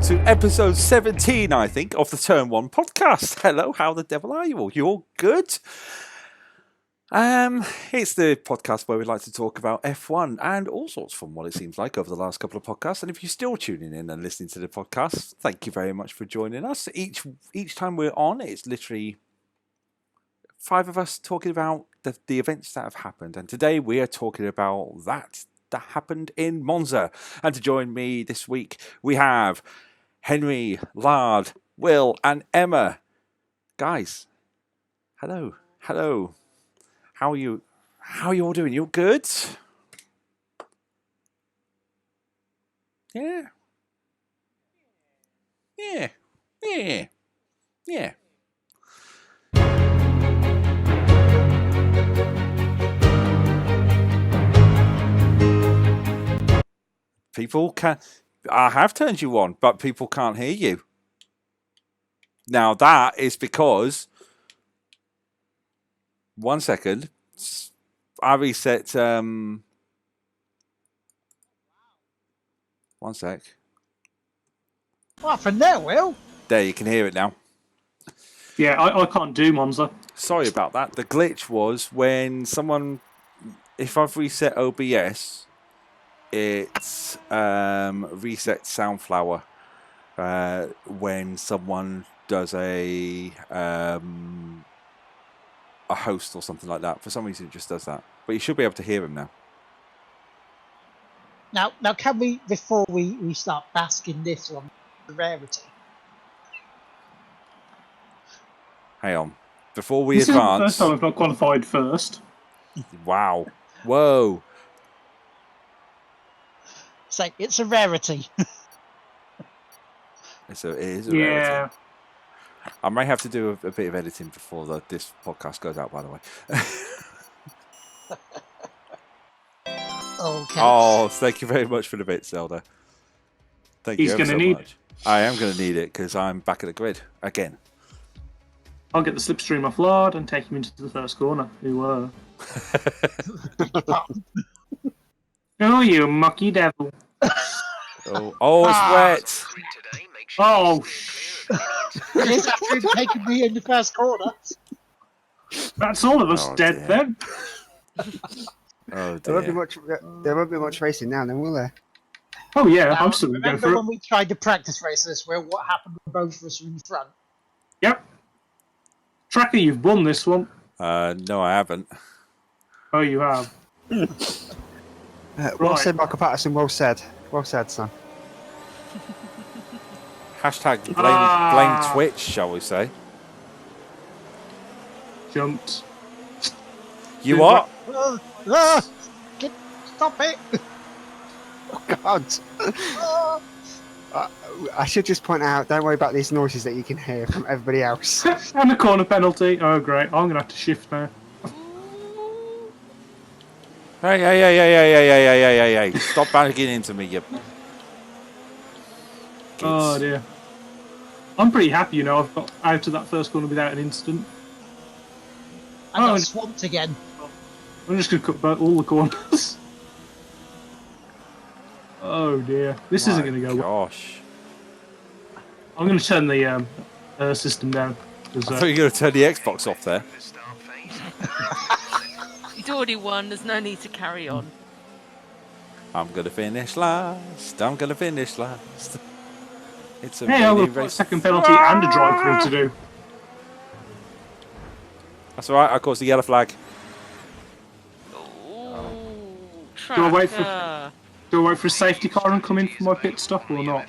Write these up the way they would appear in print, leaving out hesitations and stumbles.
to episode 17, I think, of the Turn 1 podcast. Hello, how the devil are you all? You all good? It's the podcast where we like to talk about F1 and all sorts from what it seems like over the last couple of podcasts. And if you're still tuning in and listening to the podcast, thank you very much for joining us. Each time we're on, it's literally 5 of us talking about the events that have happened. And today we are talking about that happened in Monza. And to join me this week, we have Henry, Lard, Will, and Emma. Guys, hello. How are you? How are you all doing? You all good? Yeah. People can. I have turned you on, but people can't hear you. Now that is because. 1 second. I reset. 1 sec. What happened there, Will? There, you can hear it now. Yeah, I can't do Monza. Sorry about that. The glitch was when someone. If I've reset OBS. It's reset Soundflower when someone does a host or something like that. For some reason, it just does that. But you should be able to hear him now. Now, can we, before we start basking this on the rarity? Hang on. Before we this advance. This is the first time I've not qualified first. Wow. Whoa. So it's a rarity. It is a rarity. I may have to do a bit of editing before this podcast goes out, by the way. Okay. Oh, thank you very much for the bit, Zelda. Thank you so much. I am going to need it because I'm back at the grid again. I'll get the slipstream off Lard and take him into the first corner. Oh, you mucky devil. Oh, it's wet. Oh, It's after taking me in the first corner. That's all of us dead then. Oh, there won't be much racing now, then, will there? Oh yeah, now, I'm still going to go for remember when we tried to practice race this, Will? What happened when both of us were in front? Yep. Tracker, you've won this one. No, I haven't. Oh, you have. Well said, Michael Patterson. Well said, son. Hashtag blame Twitch, shall we say? Jumped. You what? Stop it! Oh God! I should just point out. Don't worry about these noises that you can hear from everybody else. And a corner penalty. Oh great! I'm gonna have to shift now. Hey! Stop banging into me, you. Oh dear. I'm pretty happy, I've got out of that first corner without an incident. I got swamped again. I'm just going to cut all the corners. Oh dear. This isn't going to go well. Gosh. I'm going to turn the system down. I thought you were going to turn the Xbox off there. He's already won, there's no need to carry on. I'm going to finish last. It's a I've got a second penalty and a drive-through to do. That's alright, I caused the yellow flag. Do I wait for a safety car and come in for my pit stop or not?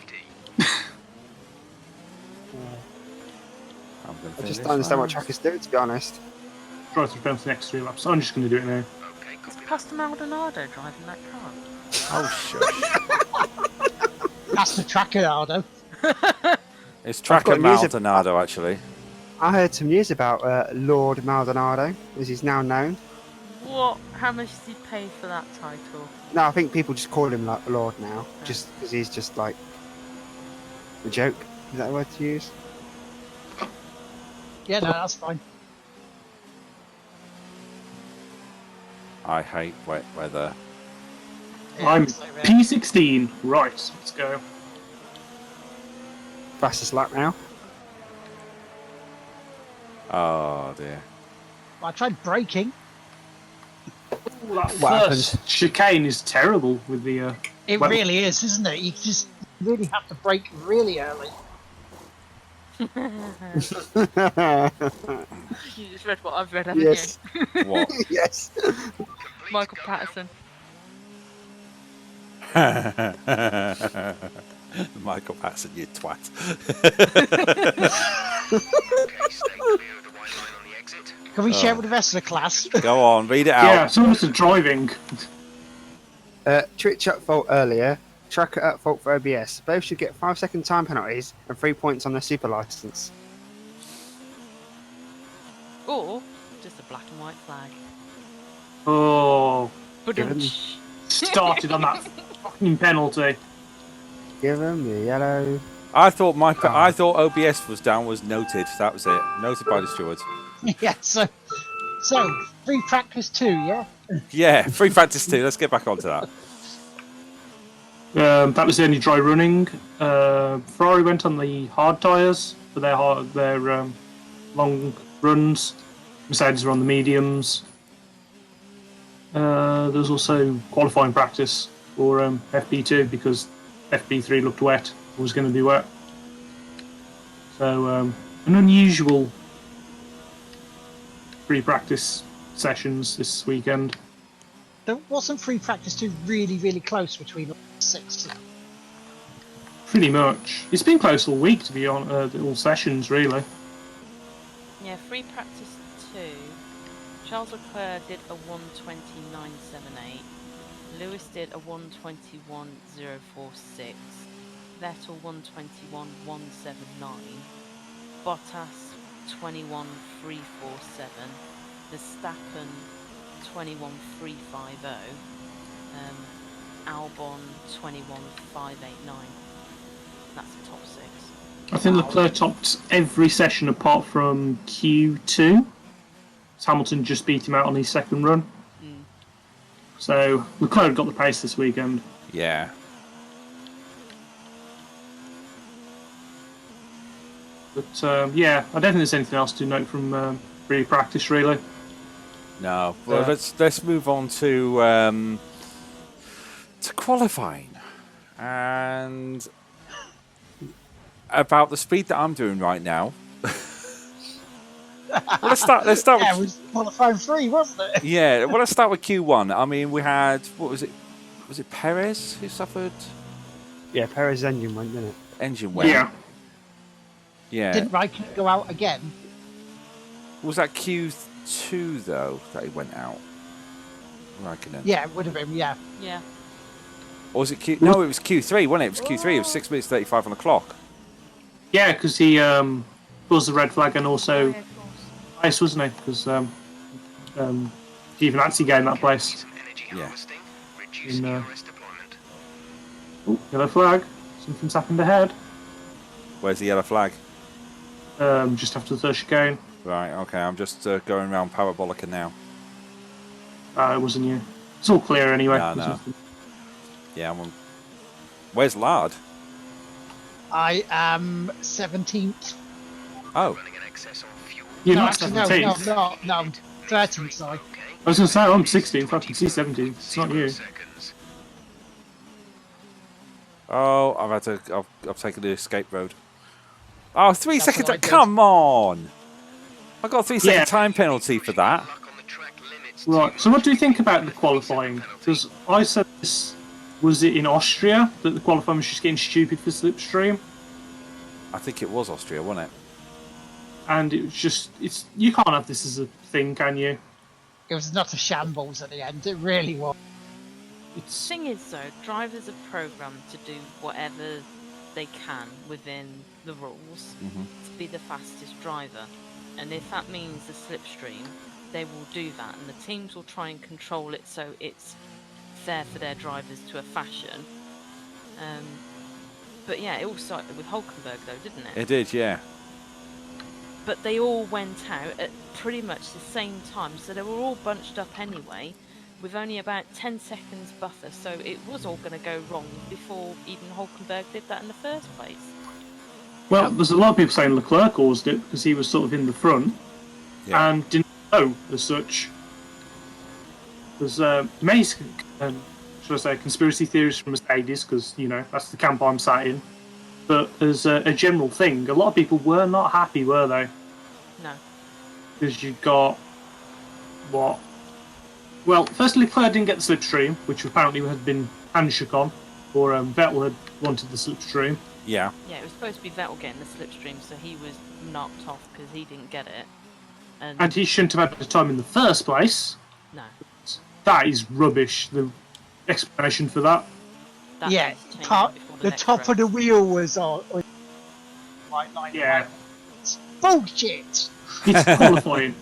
I just don't understand what trackers do, to be honest. Drive-through penalty the next 3 laps. I'm just going to do it now. Is Pastor Maldonado driving that car? Oh, shush. That's the Tracker-nado. It's Tracker Maldonado, actually. I heard some news about Lord Maldonado, as he's now known. What? How much does he pay for that title? No, I think people just call him Lord now, just because he's just like a joke. Is that a word to use? Yeah, no, that's fine. I hate wet weather. I'm P16. Right, let's go. Fastest lap now. Oh dear. I tried braking. Ooh, that What first chicane is terrible with the. It well, really is, isn't it? You just really have to brake really early. You just read what I've read, haven't Yes. What? Yes. you? Michael Patterson. Michael Patterson, you twat. Can we share with the rest of the class? Go on, read it yeah, out. some of us are driving. Twitch at fault earlier. Tracker at fault for OBS. Both should get 5-second time penalties and 3 points on their super license. Or just a black and white flag. Oh, Given. started on that fucking penalty. Give them the yellow. I thought I thought OBS was down, was noted. That was it. Noted by the stewards. Yeah, so free practice 2, yeah? Yeah, free practice 2. Let's get back onto that. That was the only dry running. Ferrari went on the hard tyres for their long runs. Mercedes were on the mediums. There was also qualifying practice for FP2 because FP3 looked wet, was going to be wet. So an unusual free practice sessions this weekend. There wasn't free practice 2 really, really close between all 6. Pretty much. It's been close all week, to be on all sessions, really. Yeah, free practice 2. Charles Leclerc did a 1:29.78. Lewis did a 1:21.046. Vettel 1:21.179. Bottas 21.347. Verstappen 21.350. Albon 21.589. That's the top 6. I think Leclerc topped every session apart from Q2. Hamilton just beat him out on his second run. So Leclerc got the pace this weekend. Yeah. But yeah, I don't think there's anything else to note from free practice, really. No. Well, let's move on to qualifying and about the speed that I'm doing right now. Well, let's start. Yeah, it with, was qualifying 3, wasn't it? yeah. Well, let's start with Q1. I mean, we had what was it? Was it Perez who suffered Yeah, Perez's engine went, didn't it? engine wear? Yeah. Yeah. Didn't Raikkonen go out again? Was that Q2 though that he went out? Raikkonen. Yeah, it would have been, yeah. Yeah. Or was it Q? No, it was Q3, wasn't it? It was Q3. It was 6 minutes 35 on the clock. Yeah, because he was the red flag and also Yeah, of course. ice, wasn't he? Because even Nancy gained that place. Yeah. Oh, yellow flag. Something's happened ahead. Where's the yellow flag? Just after the third chicane. Right. Okay. I'm just going around Parabolica now. It wasn't you. It's all clear anyway. No, There's no. nothing. Yeah. Where's Lard? I am 17th. Oh. You're no, not actually, 17th. no, 13th, sorry. I was going to say, I'm 16th. I can see 17th. It's not you. Oh, I've taken the escape road. Oh, 3 That's seconds. what I did. Come on. I got a 3 second Yeah. time penalty for that. Right, so what do you think about the qualifying? Because I said this, was it in Austria, that the qualifying was just getting stupid for slipstream? I think it was Austria, wasn't it? And it was just, you can't have this as a thing, can you? It was not a shambles at the end, it really was. The thing is, though, drivers are programmed to do whatever they can within the rules to be the fastest driver. And if that means the slipstream, they will do that. And the teams will try and control it so it's fair for their drivers to a fashion. But yeah, it all started with Hulkenberg, though, didn't it? It did, yeah. But they all went out at pretty much the same time, so they were all bunched up anyway, with only about 10 seconds buffer, so it was all going to go wrong before even Hulkenberg did that in the first place. Well, there's a lot of people saying Leclerc caused it because he was sort of in the front and didn't know as such. There's many, should I say, conspiracy theories from Mercedes because, that's the camp I'm sat in. But as a general thing, a lot of people were not happy, were they? No. Because you got what? Well, firstly, Leclerc didn't get the slipstream, which apparently had been handshook on, or Vettel had wanted the slipstream. Yeah. Yeah, it was supposed to be Vettel getting the slipstream, so he was knocked off because he didn't get it. And he shouldn't have had the time in the first place. No. That is rubbish, the explanation for that. That Yeah, needs to change top, before the next top race. of the wheel was on. Right line. Yeah. It's bullshit. It's qualifying.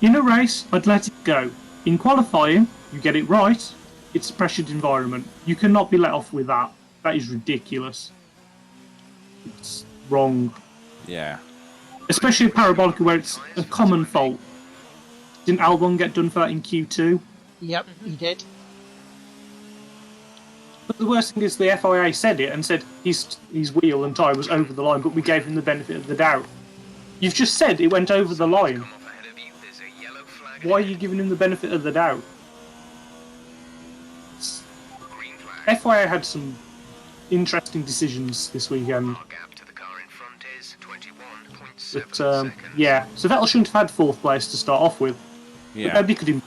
In a race, I'd let it go. In qualifying, you get it right, it's a pressured environment. You cannot be let off with that. That is ridiculous. It's wrong. Yeah. Especially in Parabolica where it's a common fault. Didn't Albon get done for that in Q2? Yep, he did. But the worst thing is the FIA said it and said his wheel and tyre was over the line, but we gave him the benefit of the doubt. You've just said it went over the line. Why are you giving him the benefit of the doubt? FIA had some interesting decisions this weekend. But, yeah, so Vettel shouldn't have had fourth place to start off with. Yeah. But maybe could improve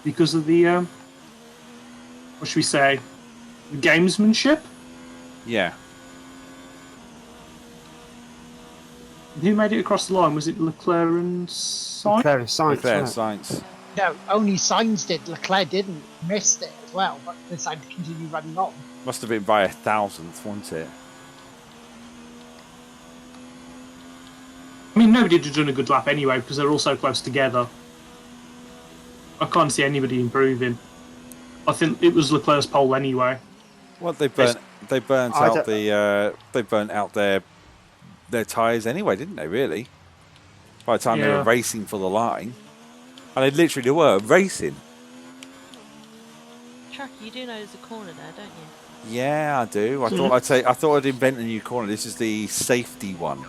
because of the, what should we say, the gamesmanship? Yeah. Who made it across the line? Was it Leclerc and Sainz? Leclerc and Sainz, Leclerc right. science. No, only Sainz did. Leclerc didn't. Missed it as well, but decided to continue running on. Must have been by 1,000th, wasn't it? I mean, nobody had done a good lap anyway because they're all so close together. I can't see anybody improving. I think it was Leclerc's pole anyway. Well, they burnt out their tyres anyway, didn't they? Really? By the time they were Yeah. racing for the line, and they literally were racing. Chuck, you do know there's a corner there, don't you? Yeah, I do. I thought I'd invent a new corner. This is the safety one.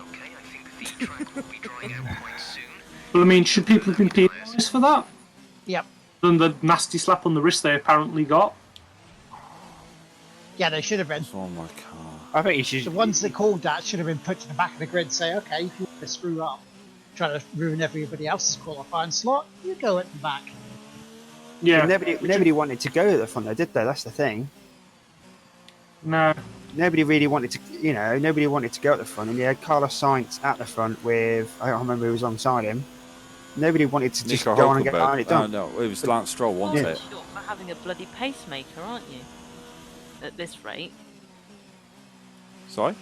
But I mean, should people have been penalised for that? Yep. Than the nasty slap on the wrist they apparently got? Yeah, they should have been. What's on my car? I think you should. The ones that called that should have been put to the back of the grid and say, okay, if you want to screw up, try to ruin everybody else's qualifying slot, you go at the back. Yeah. Nobody wanted to go at the front, though, did they? That's the thing. No. Nobody really wanted to, nobody wanted to go at the front. And you had Carlos Sainz at the front with, I don't remember who was alongside him. Nobody wanted to just Nico go on and get Hulkenberg. it done. No, it was Lance Stroll, wasn't You're it? short for having a bloody pacemaker, aren't you? At this rate. Sorry?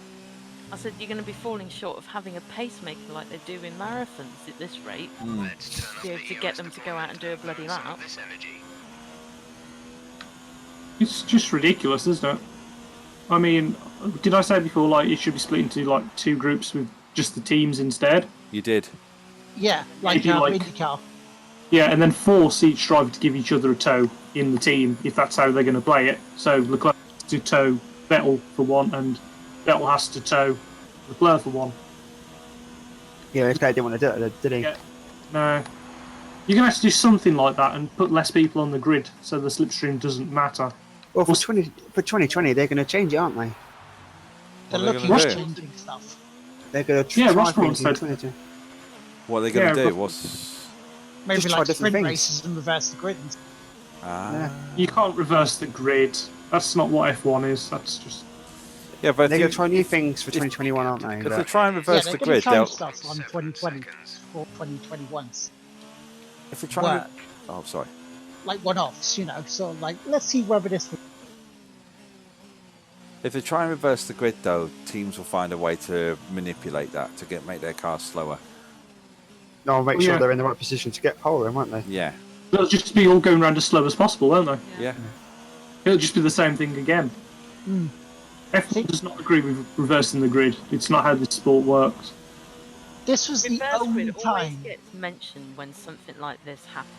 I said you're going to be falling short of having a pacemaker like they do in marathons at this rate. To be able to get them to go out and do a bloody lap. It's just ridiculous, isn't it? I mean, did I say before, like, it should be split into, like, two groups with just the teams instead? You did. Yeah, like Maybe like- IndyCar. Yeah, and then force each driver to give each other a tow in the team, if that's how they're going to play it. So Leclerc has to tow Vettel for one, and Vettel has to tow Leclerc for one. Yeah, this guy didn't want to do it, did he? Yeah. No. You're going to have to do something like that and put less people on the grid so the slipstream doesn't matter. Well, for 2020, they're going to change it, aren't they? They're What are they looking gonna at do? changing stuff. They're going to Yeah, try Ross things in said- 2020. What are they going to Yeah, do? but- What's... Maybe Just try like different sprint things. races and reverse the grid. And Ah. You can't reverse the grid. That's not what F1 is. That's just... Yeah, but They're if going to try new things for 2021, aren't they? they But try and yeah, reverse they're the going to grid, change they'll... stuff on 2020 for 2021's. If they try and... Work. Oh, sorry. Like one-offs, sort of like, let's see whether this... If they try and reverse the grid, though, teams will find a way to manipulate that to make their cars slower. no, make Well, sure yeah. they're in the right position to get pole, then, won't they? Yeah. They'll just be all going around as slow as possible, won't they? Yeah. It'll just be the same thing again. Mm. F1 does not agree with reversing the grid. It's not how this sport works. This was the Reverse only grid always time... gets mentioned when something like this happens.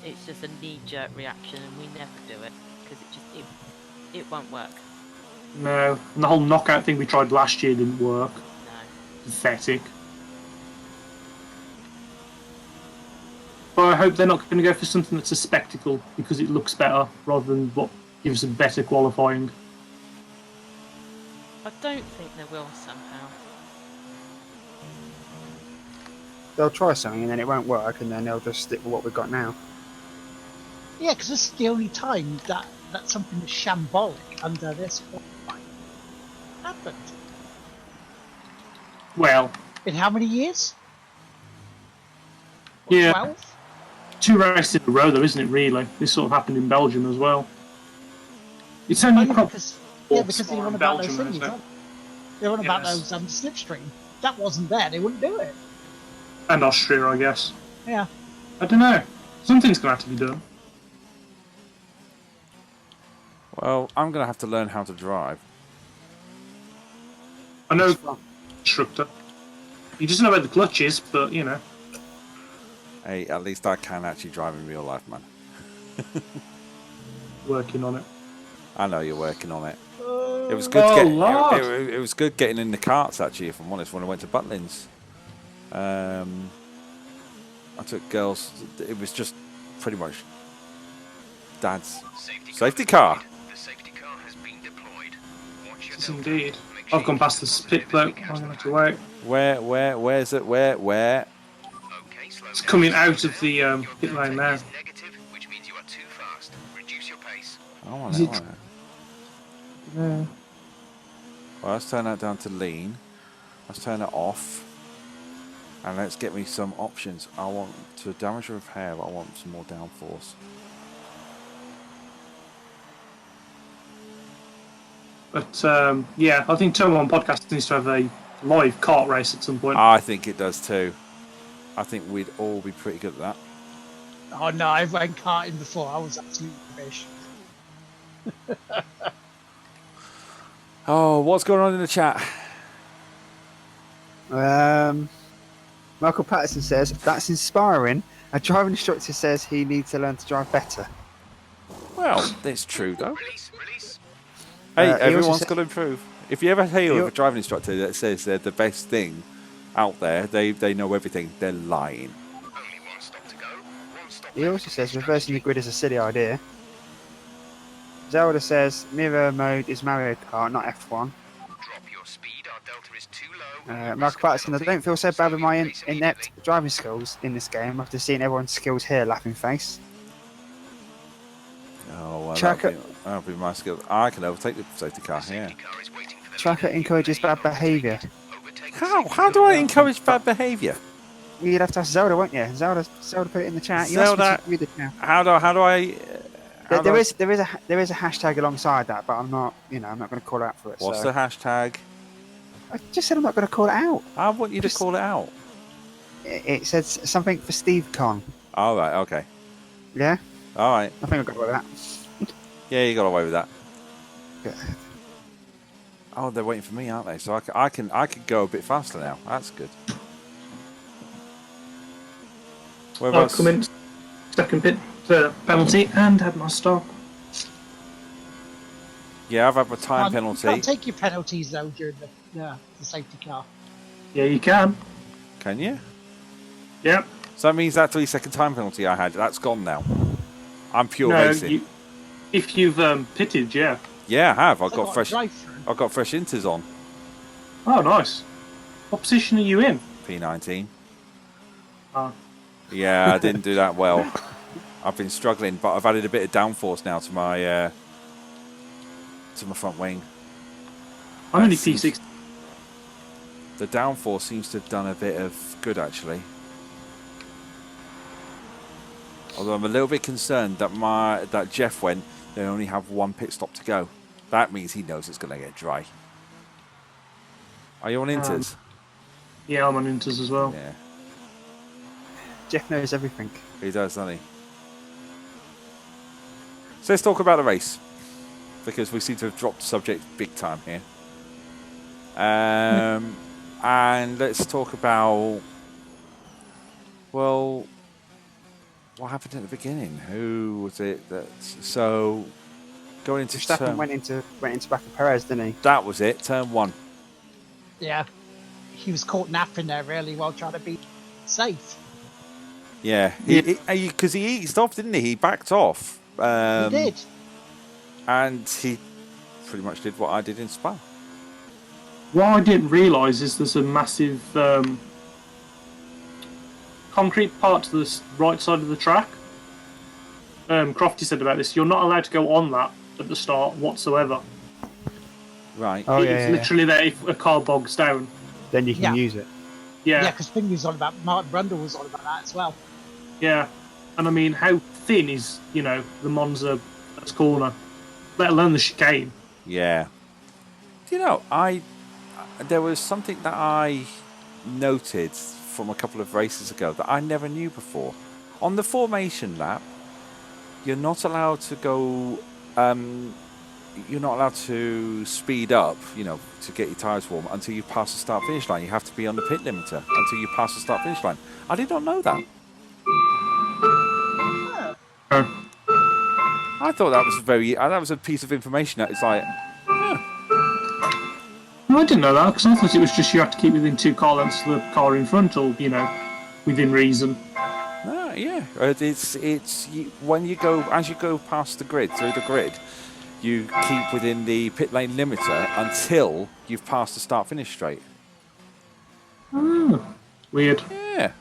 It's just a knee-jerk reaction, and we never do it because it won't work. No. And the whole knockout thing we tried last year didn't work. No. pathetic. But I hope they're not going to go for something that's a spectacle because it looks better rather than what gives them better qualifying. I don't think they will somehow. They'll try something and then it won't work, and then they'll just stick with what we've got now. Yeah, because this is the only time that something that's shambolic under this qualifying happened. Well, In how many years? yeah, 12? 2 races in a row, though, isn't it? Really, this sort of happened in Belgium as well. It's only Only probably because they want about those things. They want about Yes. those slipstream. That wasn't there. They wouldn't do it. and Austria, I guess. Yeah. I don't know. Something's going to have to be done. Well, I'm going to have to learn how to drive. I know, instructor. He doesn't know where the clutch is, but you know. Hey, at least I can actually drive in real life, man. Working on it. I know you're working on it. It was good. It was good getting in the carts, actually. If I'm honest, when I went to Butlins, I took girls. It was just pretty much Dad's safety car. The safety car has been deployed. Watch your Yes, delta. indeed. Make sure I've gone you past the pit bloke. I'm going to have to wait. Where's it? Where? Okay, slow It's down. coming out of the Your pit lane delta now. is negative, which means you are too fast. Reduce your pace. I want Is it. it- I want it. Yeah. Well, let's turn that down to lean. Let's turn it off. And let's get me some options. I want to damage or repair. I want some more downforce. But yeah, I think Turn 1 Podcast needs to have a live kart race at some point. I think it does too. I think we'd all be pretty good at that. Oh no, I've went karting before. I was absolutely rubbish. Oh, what's going on in the chat? Michael Patterson says, that's inspiring. A driving instructor says he needs to learn to drive better. Well, it's true though. Release, release. Hey, he also everyone's said- got to improve. If you ever hear of He- a driving instructor that says they're the best thing out there, they know everything, they're lying. Only one stop to go. One stop He left also on says the reversing the strategy. grid is a silly idea. Zelda says mirror mode is Mario Kart, not F1. Drop your speed. Our delta is too low. Mark Patterson, I don't feel so bad with my inept driving skills in this game after seeing everyone's skills here, laughing face. Oh, well, Tracker- that'll be my skill. I can overtake the safety car here. Safety car is waiting for the Tracker leader. encourages bad behaviour. Overtake the How? safety How car. do I encourage bad behaviour? You'd have to ask Zelda, won't you? Zelda put it in the chat. You Zelda- asked me to read it now. How do I? There is a hashtag alongside that, but I'm not I'm not going to call it out for it. What's so. the hashtag? I just said I'm not going to call it out. I want you to Just- call it out. It says something for Steve Con. All right. Okay. Yeah, All right. I think I've got away with that. Yeah, you got away with that. Good. Oh, they're waiting for me, aren't they? So I can go a bit faster now. That's good. I've Whereabouts? come in second pit penalty and had my stop. Yeah, I've had my time You penalty. can't take your penalties though during the safety car. Yeah, you can. Can you? Yep. So that means that 3-second time penalty I had, that's gone now. I'm pure No, racing. if you've pitted, yeah. Yeah, I have. I've So got fresh. drive-through. I've got fresh inters on. Oh, nice. What position are you in? P19. Oh. Yeah, I didn't do that well. I've been struggling, but I've added a bit of downforce now to my front wing. I'm only That seems- P6. The downforce seems to have done a bit of good, actually. Although I'm a little bit concerned that Jeff went, they only have one pit stop to go. That means he knows it's going to get dry. Are you on inters? Yeah, I'm on Inters as well. Yeah, Jeff knows everything. he does, doesn't he? So let's talk about the race, because we seem to have dropped the subject big time here. And let's talk about, well, what happened at the beginning? Who was it that? So going into Verstappen turn, went into back of Perez, didn't he? that was it. Turn 1. Yeah. he was caught napping there really while trying to be safe. Yeah, because he eased off, didn't he? He backed off. He did. And he pretty much did what I did in Spa. What I didn't realise is there's a massive concrete part to the right side of the track. Crofty said about this. You're not allowed to go on that at the start whatsoever. Right. Oh, It's literally there if a car bogs down. Then you can use it. Yeah. Yeah, because Finley was on about, Martin Brundle was on about that as well. Yeah. And I mean, how thin is, the Monza first corner, let alone the chicane? Yeah. Do you know, there was something that I noted from a couple of races ago that I never knew before. On the formation lap, you're not allowed to go. You're not allowed to speed up, to get your tyres warm until you pass the start-finish line. You have to be on the pit limiter until you pass the start-finish line. I did not know that. I thought that was that was a piece of information that it's like, No, I didn't know that because I thought it was just you have to keep within 2 car lengths of the car in front, or within reason. yeah. It's when you go past the grid, through the grid, you keep within the pit lane limiter until you've passed the start-finish straight. Oh, weird. Yeah,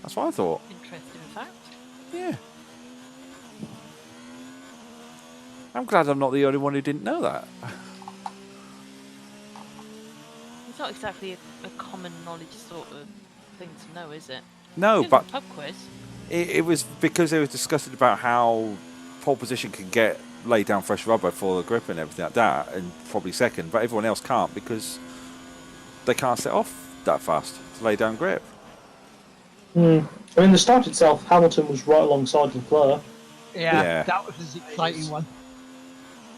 that's what I thought. Interesting fact. Yeah. I'm glad I'm not the only one who didn't know that. It's not exactly a common knowledge sort of thing to know, is it? No, It's but a pub quiz. it was because they were discussing about how pole position can get laid down fresh rubber for the grip and everything like that, and probably second, but everyone else can't because they can't set off that fast to lay down grip. I mean, the start itself, Hamilton was right alongside Leclerc. Yeah, that was an exciting one.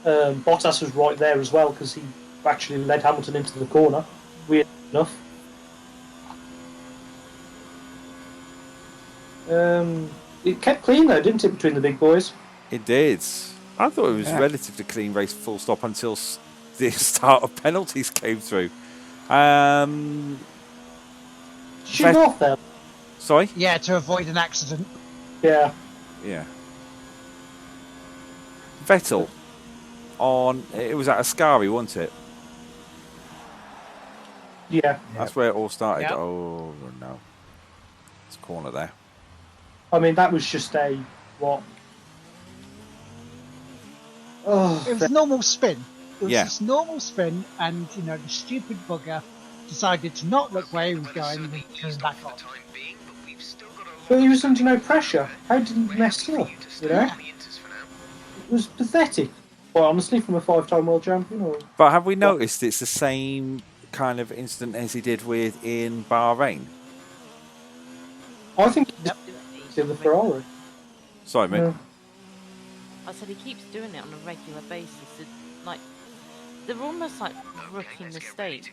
Bottas was right there as well because he actually led Hamilton into the corner. Weird enough. It kept clean though, didn't it, between the big boys? It did. I thought it was a relatively clean race, full stop, until the start of penalties came through. Shoot off there. Sorry? Yeah, to avoid an accident. Yeah. Yeah. Vettel it was at Ascari, wasn't it? Yeah. That's where it all started. Yep. Oh no. It's a corner there. I mean, that was just what? Oh, It was a normal spin. It was Yeah. just normal spin, and the stupid bugger decided to not look where he was going and turn back on. but he was under no pressure. How did he mess up? It was pathetic. Well, honestly, from a 5-time world champion. But have we noticed it's the same kind of incident as he did in Bahrain? I think it's in the Ferrari. Sorry, mate. Yeah. I said he keeps doing it on a regular basis. They're almost like rookie mistakes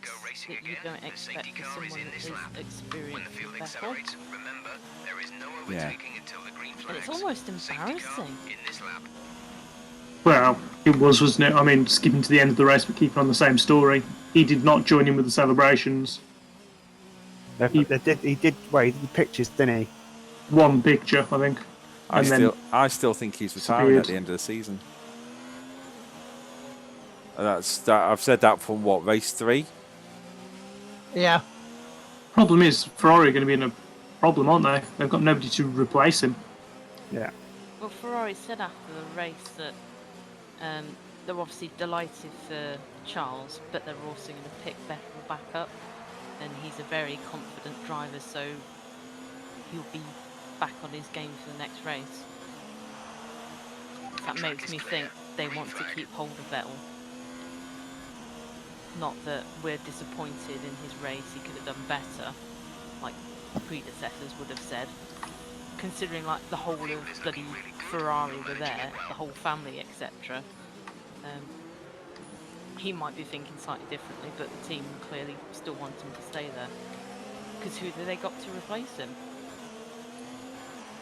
that you don't expect for someone that is experienced with Vettel. Yeah. And it's almost embarrassing. Well, it was, wasn't it? I mean, skipping to the end of the race but keeping on the same story. He did not join in with the celebrations. He did the pictures, didn't he? One picture, I think. I still think he's retiring at the end of the season. I've said that from race 3? Yeah. Problem is, Ferrari are going to be in a problem, aren't they? They've got nobody to replace him. Yeah. Well, Ferrari said after the race that they're obviously delighted for Charles, but they're also going to pick Vettel back up, and he's a very confident driver, so he'll be back on his game for the next race. That makes me think they want to keep hold of Vettel. Not that we're disappointed in his race, he could have done better, like predecessors would have said. Considering like the whole of bloody Ferrari were there, the whole family, etc. He might be thinking slightly differently, but the team clearly still want him to stay there. Because who do they got to replace him?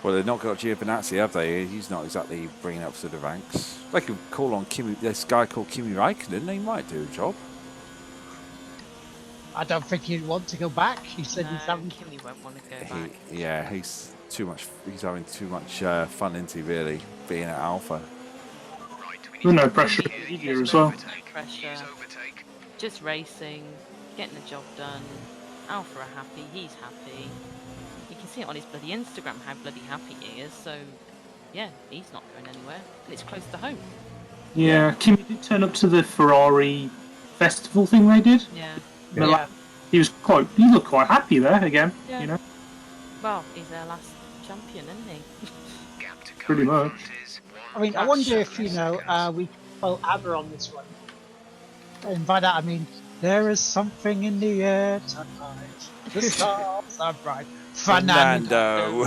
Well, they've not got Giovinazzi, have they? He's not exactly bringing up to the ranks. They could call on this guy called Kimi Räikkönen. He might do a job. I don't think he'd want to go back. He said he's having. Kimmy won't want to go back. He's too much. He's having too much fun, isn't he? Really, being at Alpha. There's no pressure in the media as well. Pressure. Just racing, getting the job done. Alpha are happy. He's happy. You can see it on his bloody Instagram how bloody happy he is. So, yeah, he's not going anywhere, and it's close to home. Yeah, Kimmy did turn up to the Ferrari festival thing they did. Yeah. Yeah. He looked quite happy there again. Yeah. You know, Well, he's their last champion, isn't he? pretty much. I mean, I wonder if we pull ABBA on this one. And by that I mean, there is something in the air tonight. The stars are bright. Fernando.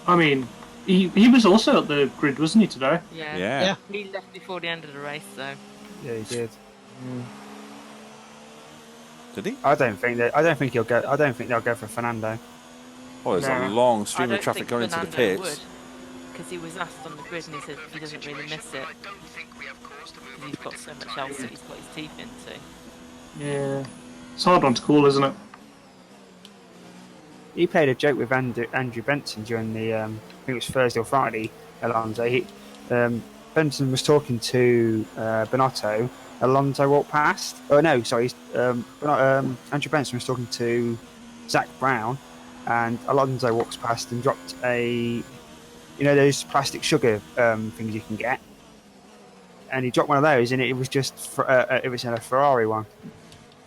I mean, he was also at the grid, wasn't he, today? Yeah. He left before the end of the race, so. Yeah, he did. Did he? I don't think he'll go. I don't think they'll go for Fernando. Oh, there's a long stream of traffic going into the pits. Because he was last on the grid and he said he doesn't really miss it. Because he's got so much else that he's got his teeth into. Yeah. It's a hard one to call, isn't it? He played a joke with Andrew Benson during the I think it was Thursday or Friday. Alonso. Benson was talking to Bonotto. Alonso walked past. Oh no, sorry. Andrew Benson was talking to Zach Brown, and Alonso walks past and dropped those plastic sugar things you can get. And he dropped one of those, and it was just it was in a Ferrari one.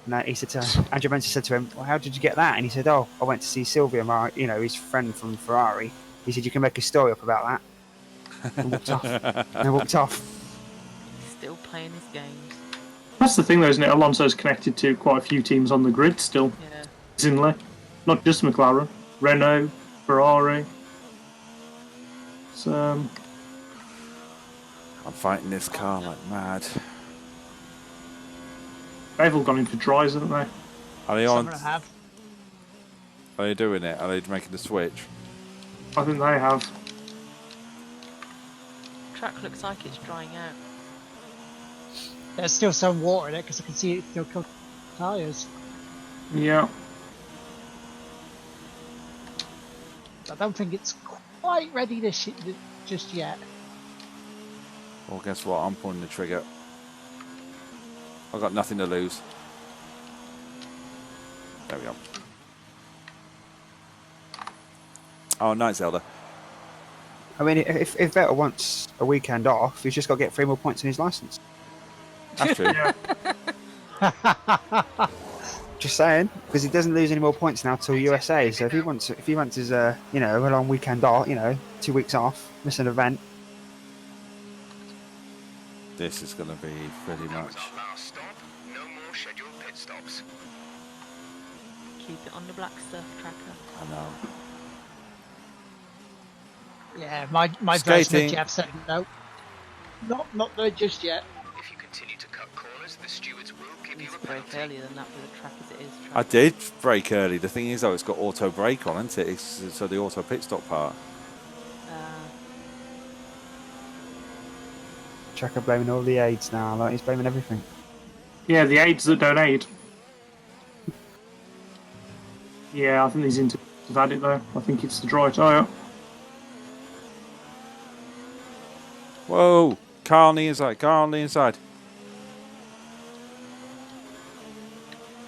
And he said to Andrew Benson said to him, "Well, how did you get that?" And he said, "Oh, I went to see Silvio, his friend from Ferrari." He said, "You can make a story up about that." And walked off. Still playing his games. That's the thing, though, isn't it? Alonso's connected to quite a few teams on the grid still. Yeah. Seemingly. Not just McLaren. Renault, Ferrari. So, I'm fighting this car like mad. they've all gone into dries, haven't they? Are they Some on? have. Are they doing it? Are they making the switch? I think they have. Track looks like it's drying out. There's still some water in it because I can see it still cooking tyres. Yeah. I don't think it's quite ready just yet. Well, guess what? I'm pulling the trigger. I've got nothing to lose. There we go. Oh, night Zelda. I mean, if Vettel wants a weekend off, he's just got to get 3 more points in his license. That's true. Just saying, because he doesn't lose any more points now till USA. So if he wants his a long weekend off, 2 weeks off, miss an event. This is going to be pretty much. Last stop. No more scheduled pit stops. Keep it on the black stuff tracker. I know. Yeah, my version Skating. of Jeff said no. Not there just yet. If you continue to cut corners, the stewards will give you Needs a to brake penalty. earlier than that with a track as it is. I did brake early. The thing is, though, it's got auto brake on, isn't it? So the auto pit stop part. Checker blaming all the aids now. Like he's blaming everything. Yeah, the aids that don't aid. Yeah, I think these into have had it though. I think it's the dry tyre. Whoa! Car on the inside. Car on the inside.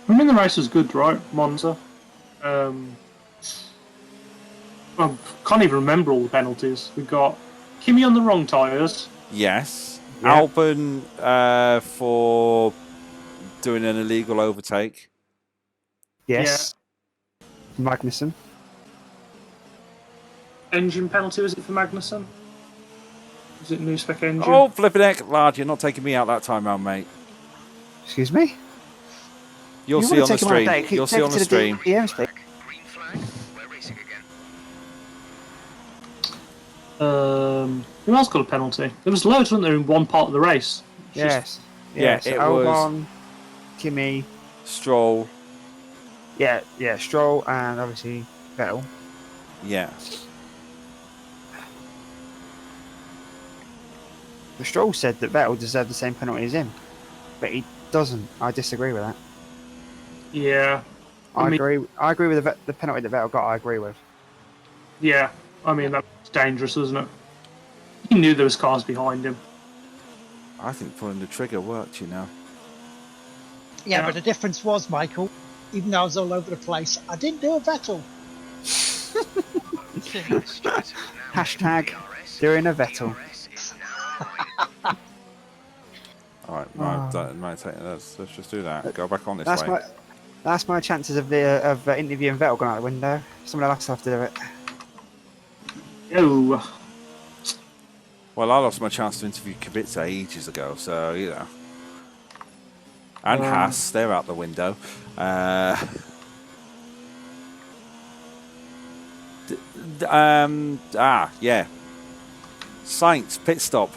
I mean, the race was good, right? Monza. I can't even remember all the penalties. We got Kimi on the wrong tyres. Yes. Yeah. Albon for doing an illegal overtake. Yes. Magnussen. Engine penalty, was it for Magnussen? Was it new spec engine? Oh, flipping heck, Lard, you're not taking me out that time round, mate. Excuse me. You'll You see wanna on the take him on a stream. date, You'll take see him on to the stream. DMs, please. Green flag. We're racing again. Who else got a penalty? There was loads, wasn't there, in one part of the race? Yes. Yeah, So it Albon, Kimi. Stroll. Yeah. Stroll and obviously Vettel. Yeah. The Stroll said that Vettel deserved the same penalty as him. but he doesn't. I disagree with that. Yeah. I agree with the penalty that Vettel got. I agree with. Yeah. I mean, that's dangerous, isn't it? He knew there was cars behind him. I think pulling the trigger worked, you know. Yeah, but the difference was, Michael, even though I was all over the place, I didn't do a Vettel. Hashtag doing a Vettel. All right, let's just do that. Go back on this That's way. That's my chances of interviewing Vettel going out the window. Someone else will have to do it. Oh. Well, I lost my chance to interview Kubica ages ago, so, you know. And Haas, they're out the window. Yeah. Sainz, pit stop.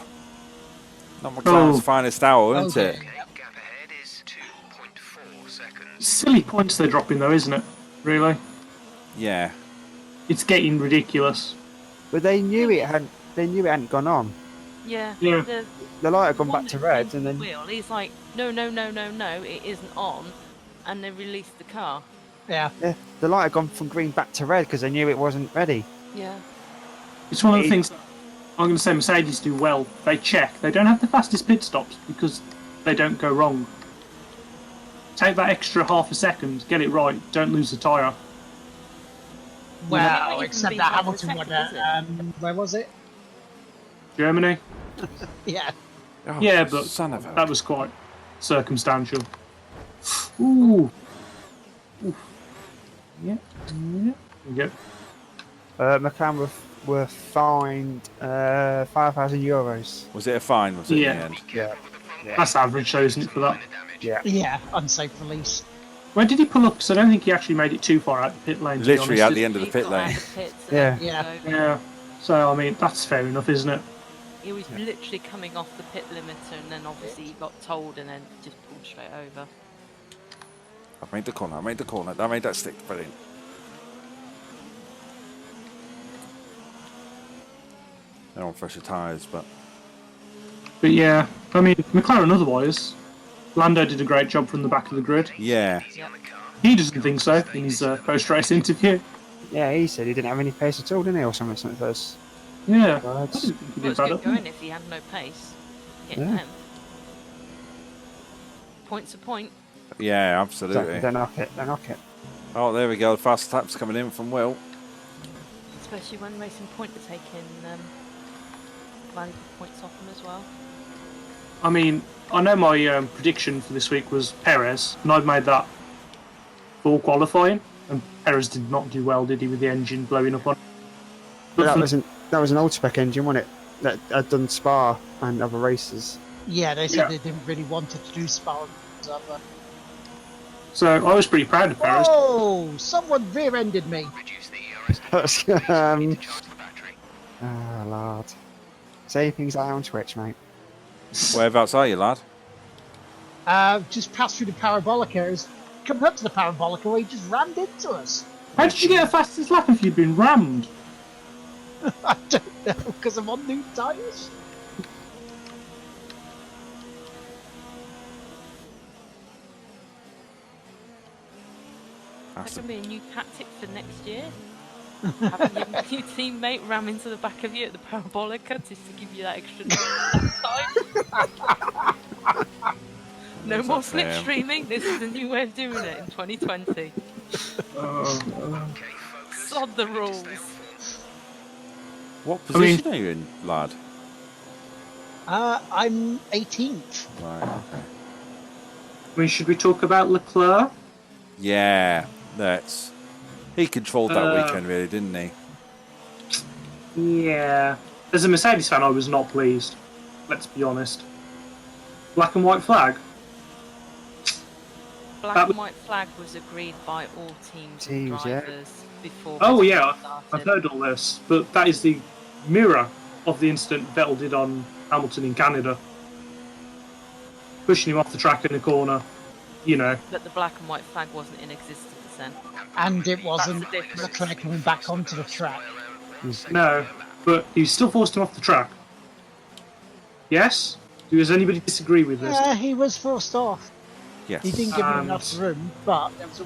Not McLaren's finest hour, isn't it? Gap ahead is 2.4 seconds. Silly points they're dropping, though, isn't it? Really? Yeah. It's getting ridiculous. But they knew it hadn't. They knew it hadn't gone on. Yeah. Yeah. The light had gone one back to that red, came and then the wheel, he's like, no, it isn't on, and they released the car. Yeah. the light had gone from green back to red because they knew it wasn't ready. Yeah. It's one of the things that I'm going to say Mercedes do well. They check. They don't have the fastest pit stops because they don't go wrong. Take that extra half a second, get it right, don't lose the tyre. Well, even except be that half a Hamilton one, second, is it? where was it? Germany? Yeah. Oh, Yeah, but son of a... that was quite circumstantial. Ooh. Ooh. Yeah. There we go. McLaren were fined €5,000. Was it a fine, was it, Yeah. in the end? Yeah. That's average, though, isn't it, for that? Yeah. Yeah, unsafe release. Where did he pull up? Because I don't think he actually made it too far out the pit lane. to be Literally honest. at the end of the He pit got out lane. of the pits and Yeah. everything Yeah. over. Yeah. So, I mean, that's fair enough, isn't it? He was literally coming off the pit limiter, and then obviously he got told, and then just pulled straight over. I've made the corner, I made that stick, brilliant. They're on fresher tyres, but... But yeah, I mean, McLaren otherwise, Lando did a great job from the back of the grid. Yeah. He doesn't think so in his post-race interview. Yeah, he said he didn't have any pace at all, didn't he, or something first? Yeah. Well, I it's- didn't think he Well, did it's bad good at going if he had no pace. Get Yeah. 10th. Point's a point. Yeah, absolutely. Don't knock it. Don't knock it. Oh, there we go. Fast taps coming in from Will. Especially when Racing Point are taking valuable points off him as well. I mean, I know my prediction for this week was Perez, and I've made that for qualifying, and Perez did not do well, did he, with the engine blowing up on him? But that was an old spec engine, wasn't it? That had done Spa and other races. Yeah, they said Yeah. they didn't really want it to do Spa. So I was pretty proud of Perez. Oh, someone rear-ended me. Reduce the ERS to charge the battery. Oh, Lord. Say things like that on Twitch, mate. Whereabouts are you, lad? Just passed through the parabolica. It was coming up to the parabolica where he just rammed into us. How did you get a fastest lap if you'd been rammed? I don't know, because I'm on new tyres. That could be a new tactic for next year. Having your new teammate ram into the back of you at the parabolica just to give you that extra time. No more slipstreaming. This is a new way of doing it in 2020. Sod the rules. What position are you in, lad? I'm 18th. Right, okay. I mean, should we talk about Leclerc? Yeah, that's... He controlled that weekend, really, didn't he? Yeah. As a Mercedes fan, I was not pleased. Let's be honest. Black and white flag? Black and white flag was agreed by all teams and Teams, yeah. drivers before. Oh, the yeah. season I've started. heard all this. But that is the mirror of the incident Vettel did on Hamilton in Canada. Pushing him off the track in the corner. You know. But the black and white flag wasn't in existence then. And it wasn't That's the difference. Leclerc coming back onto the track. No. But he still forced him off the track. Yes? Does anybody disagree with this? Yeah, he was forced off. Yes. He didn't give him And- enough room, but there was a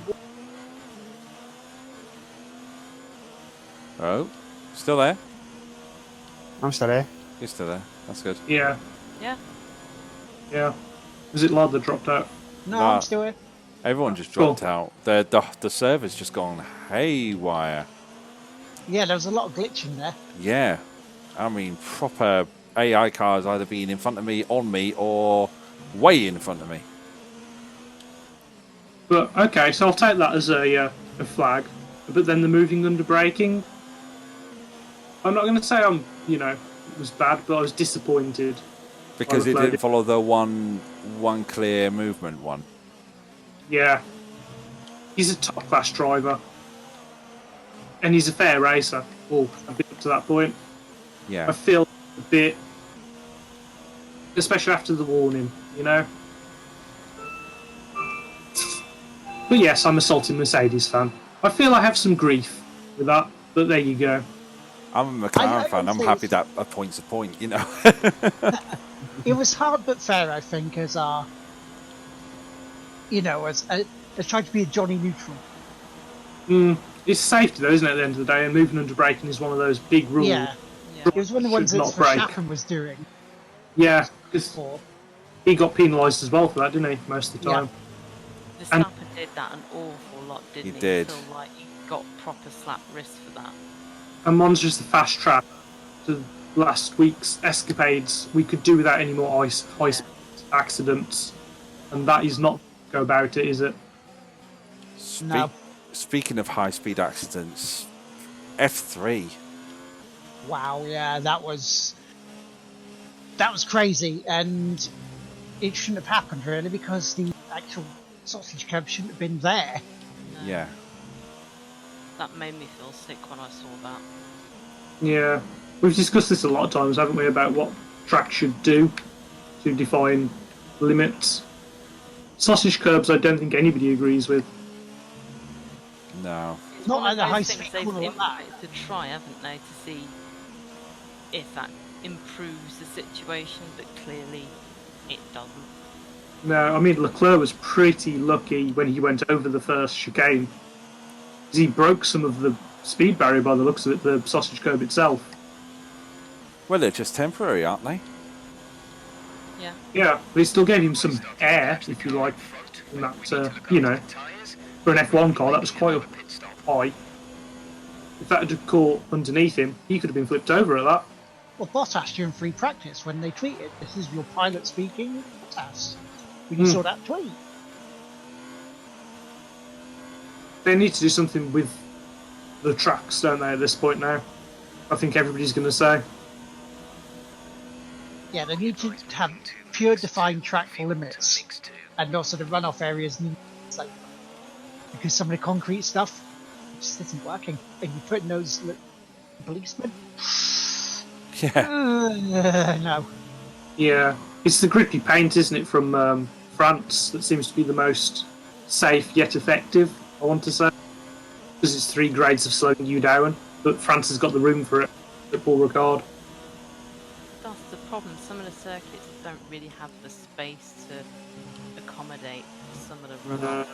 Oh, still there? I'm still here. You're still there. That's good. Yeah, Yeah. yeah. Was it Lard that dropped out? no, Nah. I'm still here. Everyone just Cool. dropped out. The server's just gone haywire. Yeah, there was a lot of glitching there. Yeah. I mean, proper AI cars either being in front of me, on me, or way in front of me. But okay, so I'll take that as a flag. But then the moving under braking, I'm not going to say it was bad, but I was disappointed. Because it Overflowed. didn't follow the one clear movement one. Yeah, he's a top class driver, and he's a fair racer. Oh, I've been up to that point. Yeah. I feel a bit, especially after the warning, But yes, I'm a salty Mercedes fan. I feel I have some grief with that, but there you go. I'm a McLaren I fan. I'm honestly- happy that a point's a point, It was hard but fair, I think, as trying to be a Johnny Neutral. It's safety though, isn't it, at the end of the day? And moving under braking is one of those big rules. Yeah, Yeah. it was one of the ones Should that not break. Verstappen was doing Yeah, because before. he got penalised as well for that, didn't he, most of the Yeah. time? Verstappen did that an awful lot, didn't he? He did. I feel like he got proper slap wrist for that. And Monza's the fast track to last week's escapades. We could do without any more high speed accidents, and that is not go about it, is it? No. Speaking of high-speed accidents, F3. Wow, yeah, that was crazy, and it shouldn't have happened really because the actual sausage curb shouldn't have been there. No, Yeah. That made me feel sick when I saw that. Yeah, we've discussed this a lot of times, haven't we, about what track should do to define limits. Sausage curbs, I don't think anybody agrees with. No. It's Not one at of the those high things speed they've corner like that. implemented to try, haven't they, to see if that improves the situation, but clearly it doesn't. No, I mean, Leclerc was pretty lucky when he went over the first chicane. 'Cause he broke some of the speed barrier by the looks of it, the sausage curb itself. Well, they're just temporary, aren't they? Yeah. Yeah, but it still gave him some air, if you like, in that, for an F1 car, that was quite high. If that had caught underneath him, he could have been flipped over at that. Well, Bottas during free practice when they tweeted, "This is your pilot speaking, Bottas." We saw that tweet. They need to do something with the tracks, don't they, at this point now? I think everybody's going to say. Yeah, they need to have pure defined track limits, and also the runoff areas need because some of the concrete stuff just isn't working. And you put in those policemen. Yeah. No. Yeah, it's the gritty paint, isn't it, from France that seems to be the most safe yet effective, I want to say. Because it's 3 grades of slowing you down, but France has got the room for it at Paul Ricard. That's the problem. Some of the circuits don't really have the space to accommodate some of the runoff.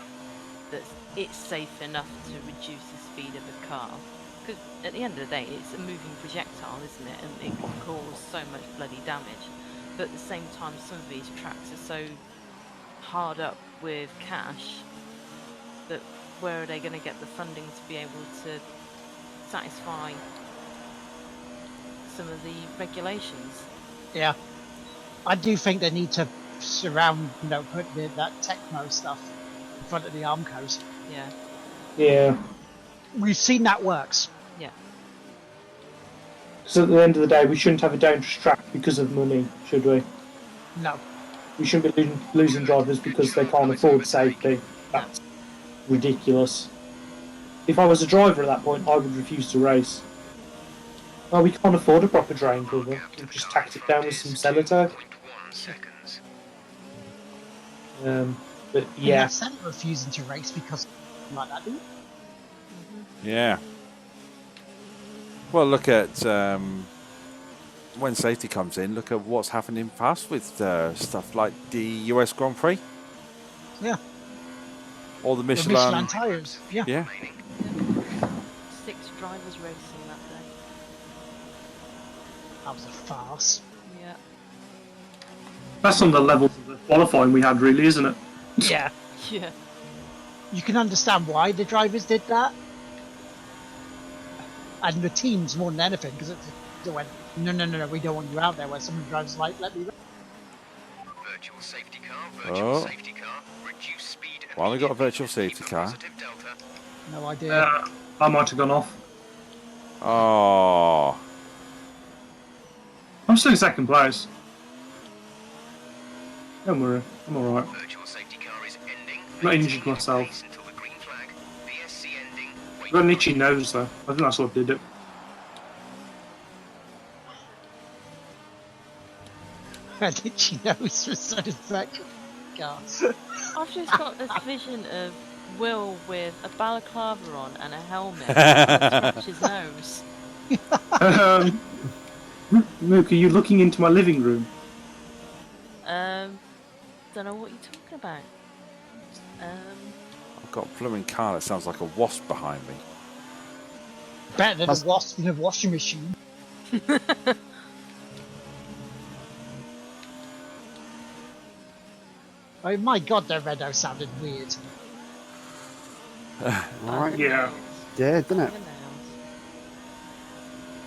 That it's safe enough to reduce the speed of a car. Because at the end of the day, it's a moving projectile, isn't it? And it can cause so much bloody damage. But at the same time, some of these tracks are so hard up with cash that where are they going to get the funding to be able to satisfy some of the regulations? Yeah. I do think they need to surround, put that techno stuff in front of the Armcos. Yeah. Yeah. We've seen that works. Yeah. So at the end of the day, we shouldn't have a dangerous track because of money, should we? No. We shouldn't be losing drivers because they can't afford safety. That's ridiculous. If I was a driver at that point, I would refuse to race. Well, we can't afford a proper drain cover. We've just tacked it down with some sellotape. But yeah. And Senna refusing to race because like that, do you? Yeah. Well, look at when safety comes in, look at what's happening past with stuff like the US Grand Prix. Yeah. Or the The Michelin. Michelin tyres. Yeah. Yeah. 6 drivers racing that day. That was a farce. Yeah. That's on the level of the qualifying we had, really, isn't it? Yeah. Yeah. You can understand why the drivers did that. And the teams more than anything, because they went, no, we don't want you out there, where some of the drivers like, let me... Virtual safety car, safety car. Reduce speed. Well, we got a virtual safety car. No idea. I might have gone off. Oh. I'm still in second place. Don't worry, I'm alright. Virtual safety car is ending. Not injured myself. Until the green flag. VSC ending. I've got an itchy nose though. I think that's what did it. And itchy nose for satisfaction. God. I've just got this vision of Will with a balaclava on and a helmet to scratch his nose. Mook, are you looking into my living room? Don't know what you're talking about. I've got a blooming car that sounds like a wasp behind me. Better than a wasp in a washing machine. Oh my god, their Renault sounded weird. Right. Yeah. Yeah, didn't it?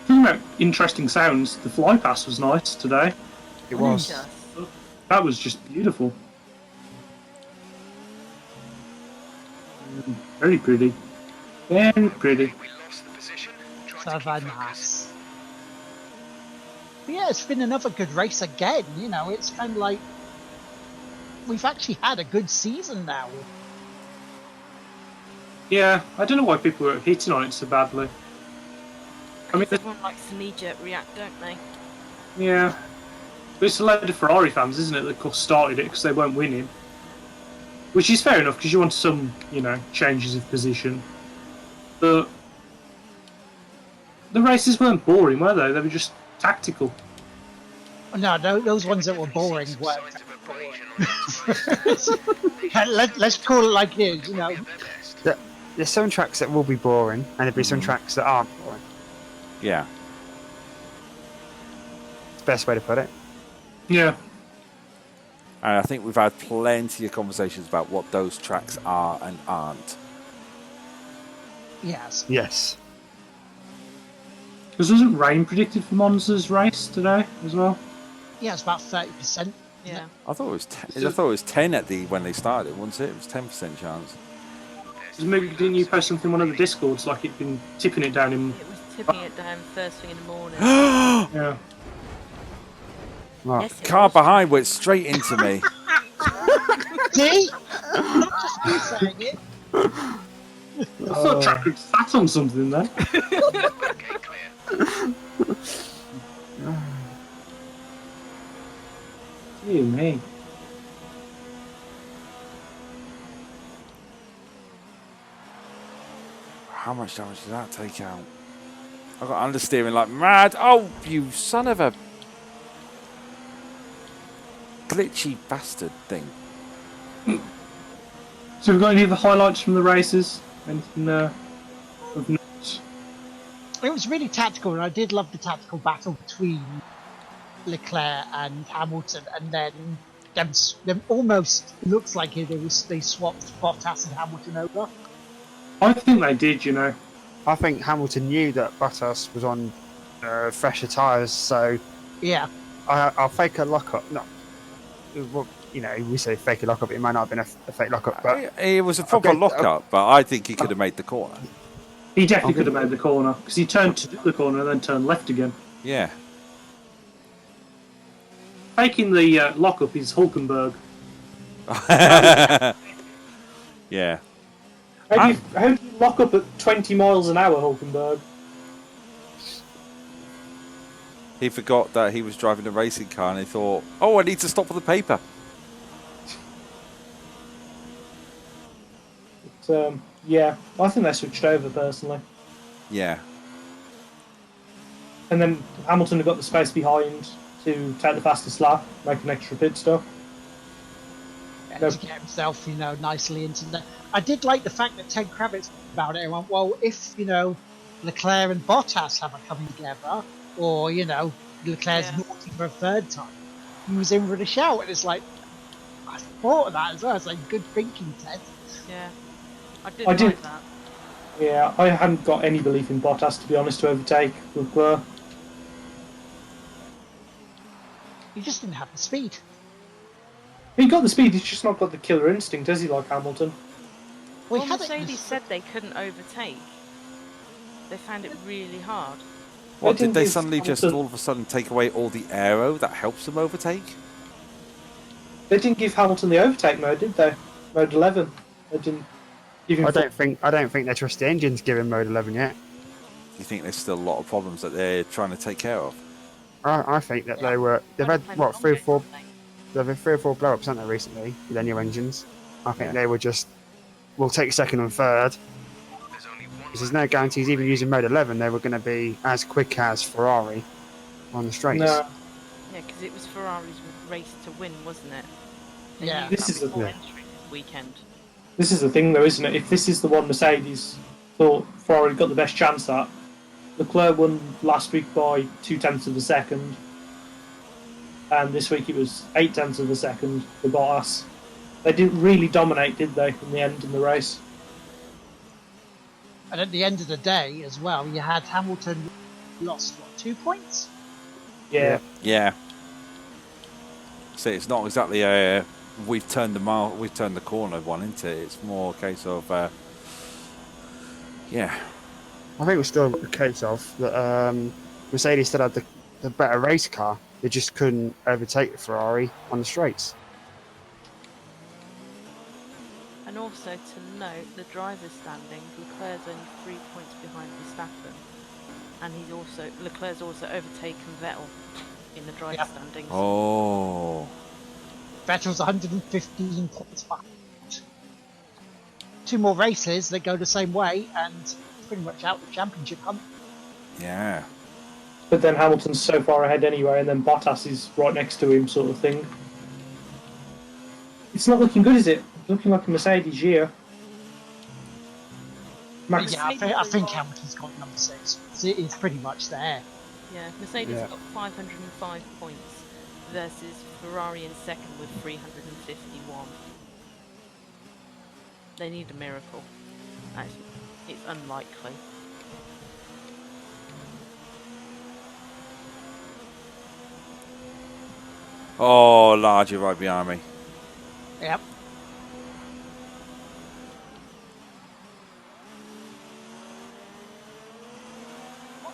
Talking about interesting sounds, the fly pass was nice today. It was. That was just beautiful. Very pretty. Very pretty. We lost the position. Try So to keep very focus. nice. But yeah, it's been another good race again. You know, it's kind of like we've actually had a good season now. Yeah, I don't know why people are hitting on it so badly. I mean, Everyone likes to knee-jerk react, don't they? yeah. But it's a load of Ferrari fans, isn't it, that started it because they weren't winning. Which is fair enough, because you want some, changes of position. But the races weren't boring, were they? They were just tactical. No, those ones that were boring weren't. Signs of abrasion on the Let's call it like it is, you know. There's some tracks that will be boring, and there'll be some tracks that aren't boring. Yeah. It's the best way to put it. Yeah. And I think we've had plenty of conversations about what those tracks are and aren't. Yes. Yes. Because wasn't rain predicted for Monza's race today as well? Yeah, it's about 30%. Yeah. I thought it was 10. I thought it was 10 at when they started, wasn't it? It was 10% chance. Maybe didn't you post something in one of the discords like it'd been tipping it down in? It was tipping it down first thing in the morning. Yeah. Right. Yes, it Car was. behind went straight into me. See? Not just me saying it. I thought track had sat on something then. Okay, clear. Dear me. How much damage did that take out? I got understeering like mad. Oh, you son of a glitchy bastard thing. So we've got any other highlights from the races? Anything of note? It was really tactical, and I did love the tactical battle between Leclerc and Hamilton, and then them almost looks like they swapped Bottas and Hamilton over. I think they did, I think Hamilton knew that Bottas was on fresher tyres, so Yeah. I'll fake a lockup. No, well, we say fake a lockup. It might not have been a fake lockup, but It was a proper Okay, lockup, but I think he could have made the corner. He definitely could have made the corner, because he turned to the corner and then turned left again. Yeah. Taking the lockup is Hulkenberg. Yeah. How do you lock up at 20 miles an hour, Hulkenberg? He forgot that he was driving a racing car and he thought, oh, I need to stop for the paper. But, yeah, I think they switched over personally. Yeah. And then Hamilton had got the space behind to take the fastest lap, make an extra pit stop. To get himself, nicely into the. I did like the fact that Ted Kravitz about it and went, well, if, Leclerc and Bottas have a coming together, or, Leclerc's naughty for a third time, he was in for the shout. And it's like, I thought of that as well. It's like, good thinking, Ted. Yeah, I did like that. Yeah, I hadn't got any belief in Bottas, to be honest, to overtake Leclerc. He just didn't have the speed. He got the speed, he's just not got the killer instinct, has he, like Hamilton? Well, Mercedes said they couldn't overtake. They found it really hard. What, did they suddenly just all of a sudden take away all the aero that helps them overtake? They didn't give Hamilton the overtake mode, did they? Mode 11. They didn't give him. I don't think they trust the engines giving mode 11 yet. You think there's still a lot of problems that they're trying to take care of? I think that they've had three or four blow-ups, haven't they, recently with their new engines. I think they were just, we'll take second and third. Because there's no guarantees even using mode 11 they were going to be as quick as Ferrari on the straights. No. Yeah, because it was Ferrari's race to win, wasn't it? Yeah. This is the weekend. This is the thing, though, isn't it? If this is the one Mercedes thought Ferrari got the best chance at, Leclerc won last week by 0.2 of a second, and this week it was 0.8 of a second for Bottas. They didn't really dominate, did they, in the end in the race? And at the end of the day, as well, you had Hamilton lost, 2 points? Yeah. Yeah. So it's not exactly we've turned the corner one, isn't it? It's more a case of yeah. I think it was still a case of that Mercedes still had the better race car. They just couldn't overtake the Ferrari on the straights. And also to note, the driver's standings, Leclerc's only 3 points behind Verstappen, and Leclerc's also overtaken Vettel in the driver's standings. Oh. Vettel's 115 points behind. 2 more races, they go the same way, and pretty much out the championship hunt. Yeah. But then Hamilton's so far ahead anyway, and then Bottas is right next to him, sort of thing. It's not looking good, is it? It's looking like a Mercedes year. Max. Yeah, I think Hamilton's got number 6. It's pretty much there. Yeah, Mercedes got 505 points versus Ferrari in second with 351. They need a miracle. Actually, it's unlikely. Oh, Lard, you're right behind me. Yep.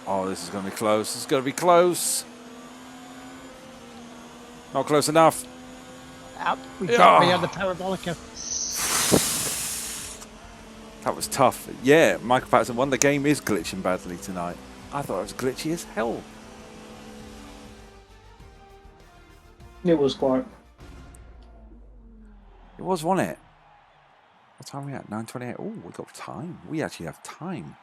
Oh, this is going to be close. This is going to be close. Not close enough. Yep. We got me on the parabolica. That was tough. Yeah, Michael Patterson won. The game is glitching badly tonight. I thought it was glitchy as hell. It was quite. It was, wasn't it? What time are we at? 9:28. Oh, we got time. We actually have time.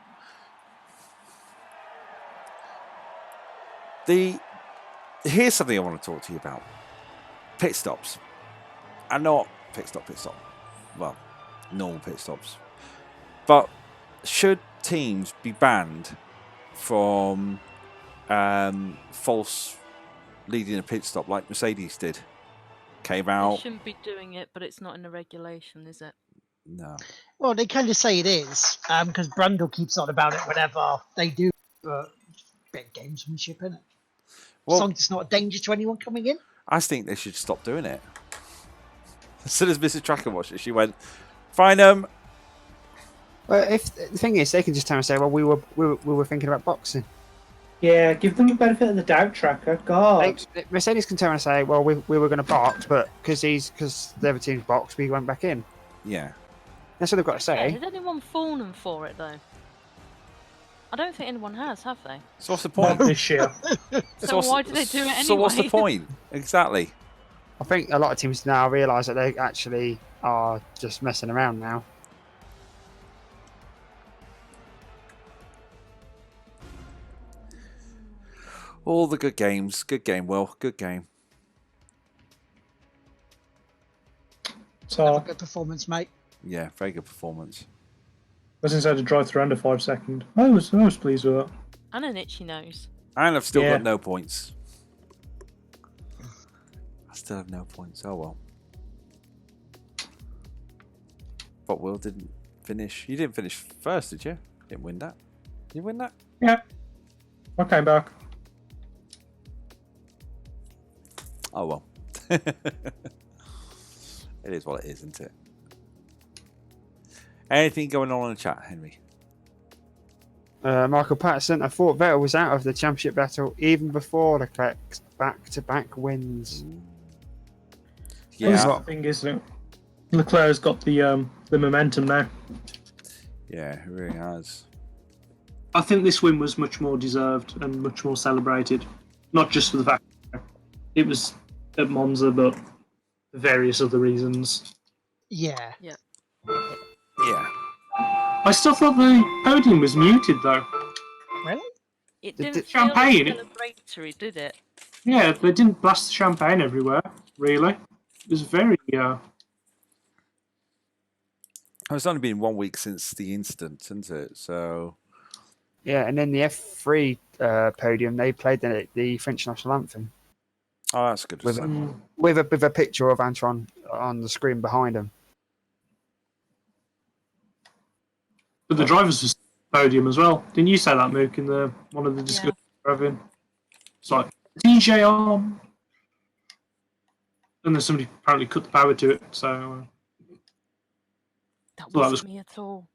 Here's something I want to talk to you about. Pit stops. And not pit stop. Well, normal pit stops. But should teams be banned from false leading a pit stop like Mercedes did? Came out. They shouldn't be doing it, but it's not in the regulation, is it? No. Well, they kind of say it is, because Brundle keeps on about it whenever they do bit gamesmanship, innit? Well, as long as it's not a danger to anyone coming in. I think they should stop doing it. As soon as Mrs. Tracker watched it, she went, "Fine them." Well, if the thing is, they can just turn and say, "Well, we were thinking about boxing." Yeah, give them the benefit of the doubt, Tracker. God. Mercedes can turn and say, "Well, we were going to box, but because the other team's boxed, we went back in." Yeah. That's what they've got to say. Has anyone fallen them for it though? I don't think anyone has, have they? So what's the point? Not this year. So why do they do it anyway? So what's the point? Exactly. I think a lot of teams now realise that they actually are just messing around now. All the good games. Good game, Will. Good game. So, Good performance, mate. Yeah, very good performance. I was inside to drive through under 5 seconds. I was pleased with that. And an itchy nose. And I've still Yeah. got no points. I still have no points. Oh well. But Will didn't finish. You didn't finish first, did you? Didn't win that. Did you win that? Yeah. I came back. Oh well. It is what it is, isn't it? Anything going on in the chat, Henry? Michael Patterson, I thought Vettel was out of the championship battle even before Leclerc's back-to-back wins. Yeah, That's the thing, isn't it? Leclerc's got the momentum now. yeah, he really has. I think this win was much more deserved and much more celebrated. Not just for the fact that it was at Monza, but for various other reasons. Yeah. Yeah. I still thought the podium was muted, though. Really? It The didn't champagne, feel celebratory, did it? Yeah, they didn't blast champagne everywhere, really. It was very... It's only been 1 week since the incident, isn't it? So Yeah, and then the F3 podium, they played the French national anthem oh, that's good. with a picture of Antoine on the screen behind him. But the drivers was podium as well. Didn't you say that, Mook, in one of the discussions we're having? It's like, DJ on! And then somebody apparently cut the power to it, so... That Well, that wasn't was- me at all.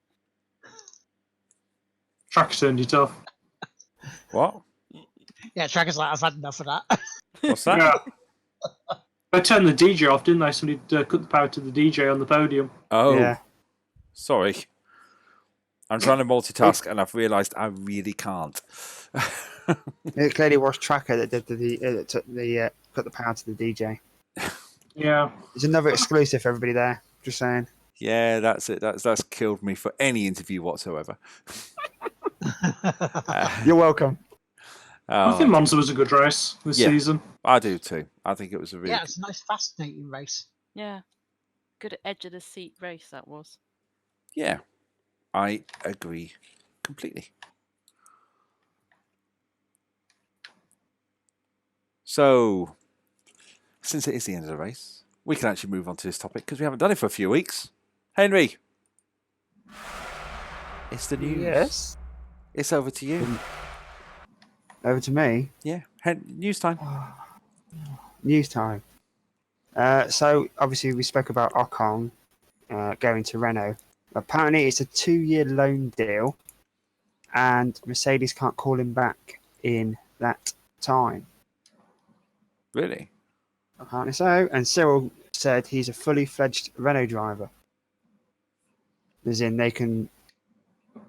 Tracker turned it off. What? Yeah, Tracker's like, I've had enough of that. What's that? Yeah. They turned the DJ off, didn't they? Somebody cut the power to the DJ on the podium. Oh, Yeah. sorry. I'm trying to multitask, and I've realised I really can't. It clearly was Tracker that did put the power to the DJ. Yeah. There's another exclusive for everybody there. Just saying. Yeah, that's it. That's killed me for any interview whatsoever. You're welcome. I think Monza was a good race this Yeah. season. I do too. I think it was a really Yeah, it's a nice, fascinating race. Yeah. Good edge of the seat race that was. yeah. I agree completely. So, since it is the end of the race, we can actually move on to this topic because we haven't done it for a few weeks. Henry, it's the news. Yes. It's over to you. Over to me. Yeah, news time. News time. So obviously we spoke about Ocon going to Renault. Apparently it's a 2-year loan deal, and Mercedes can't call him back in that time. Really? Apparently so. And Cyril said he's a fully fledged Renault driver. As in they can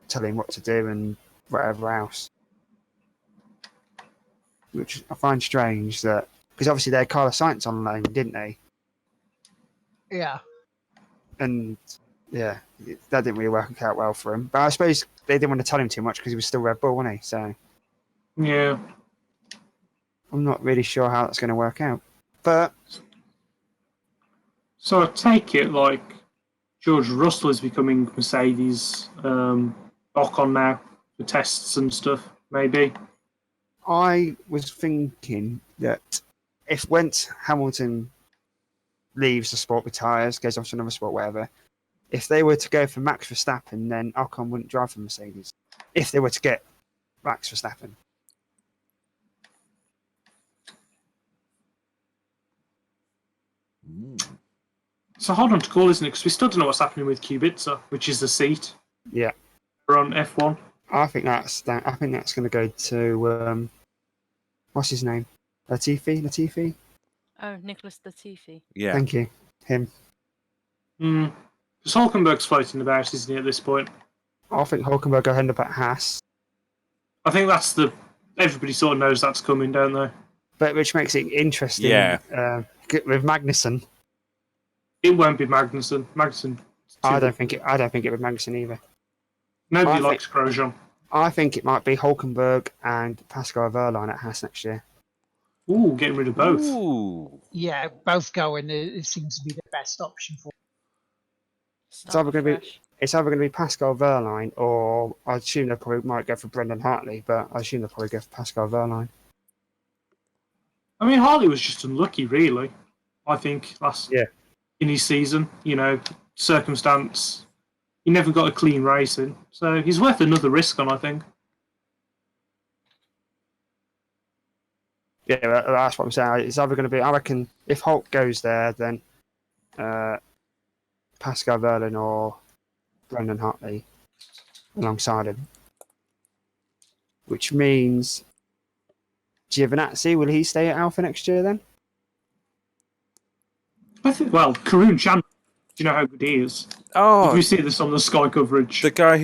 tell him what to do and whatever else. Which I find strange that because obviously they had Carlos Sainz on loan, didn't they? Yeah. And yeah, that didn't really work out well for him. But I suppose they didn't want to tell him too much because he was still Red Bull, wasn't he? So Yeah. I'm not really sure how that's going to work out. But So I take it like George Russell is becoming Mercedes Ocon now for tests and stuff, maybe. I was thinking that if once Hamilton leaves the sport, retires, goes off to another sport, whatever, if they were to go for Max Verstappen, then Ocon wouldn't drive for Mercedes. If they were to get Max Verstappen. So hold on to call, isn't it? Because we still don't know what's happening with Kubica, which is the seat. Yeah. We're on F1. I think that's going to go to what's his name? Latifi. Oh, Nicholas Latifi. Yeah. Thank you. Him. Because Hulkenberg's floating about, isn't he, at this point? I think Hulkenberg will end up at Haas, I think that's everybody sort of knows that's coming, don't they? but which makes it interesting. Yeah. With Magnussen, It won't be Magnussen. I don't think it would Magnussen either. Nobody I likes Grosjean. I think it might be Hulkenberg and Pascal Verline at Haas next year. Ooh, getting rid of both. Ooh. Yeah, both going. It seems to be the best option for. It's either going to be Pascal Verline, or I assume they probably might go for Brendan Hartley, but I assume they'll probably go for Pascal Verline. I mean, Hartley was just unlucky, really. I think in his season, circumstance, he never got a clean race in, so he's worth another risk on, I think. Yeah, that's what I'm saying. It's either going to be, I reckon, if Hulk goes there, then Pascal Verlin or Brendan Hartley alongside him. Which means Giovinazzi, will he stay at Alpha next year then? I think, well, Karun Chandler, do you know how good he is? Oh, Did we see this on the Sky coverage? the guy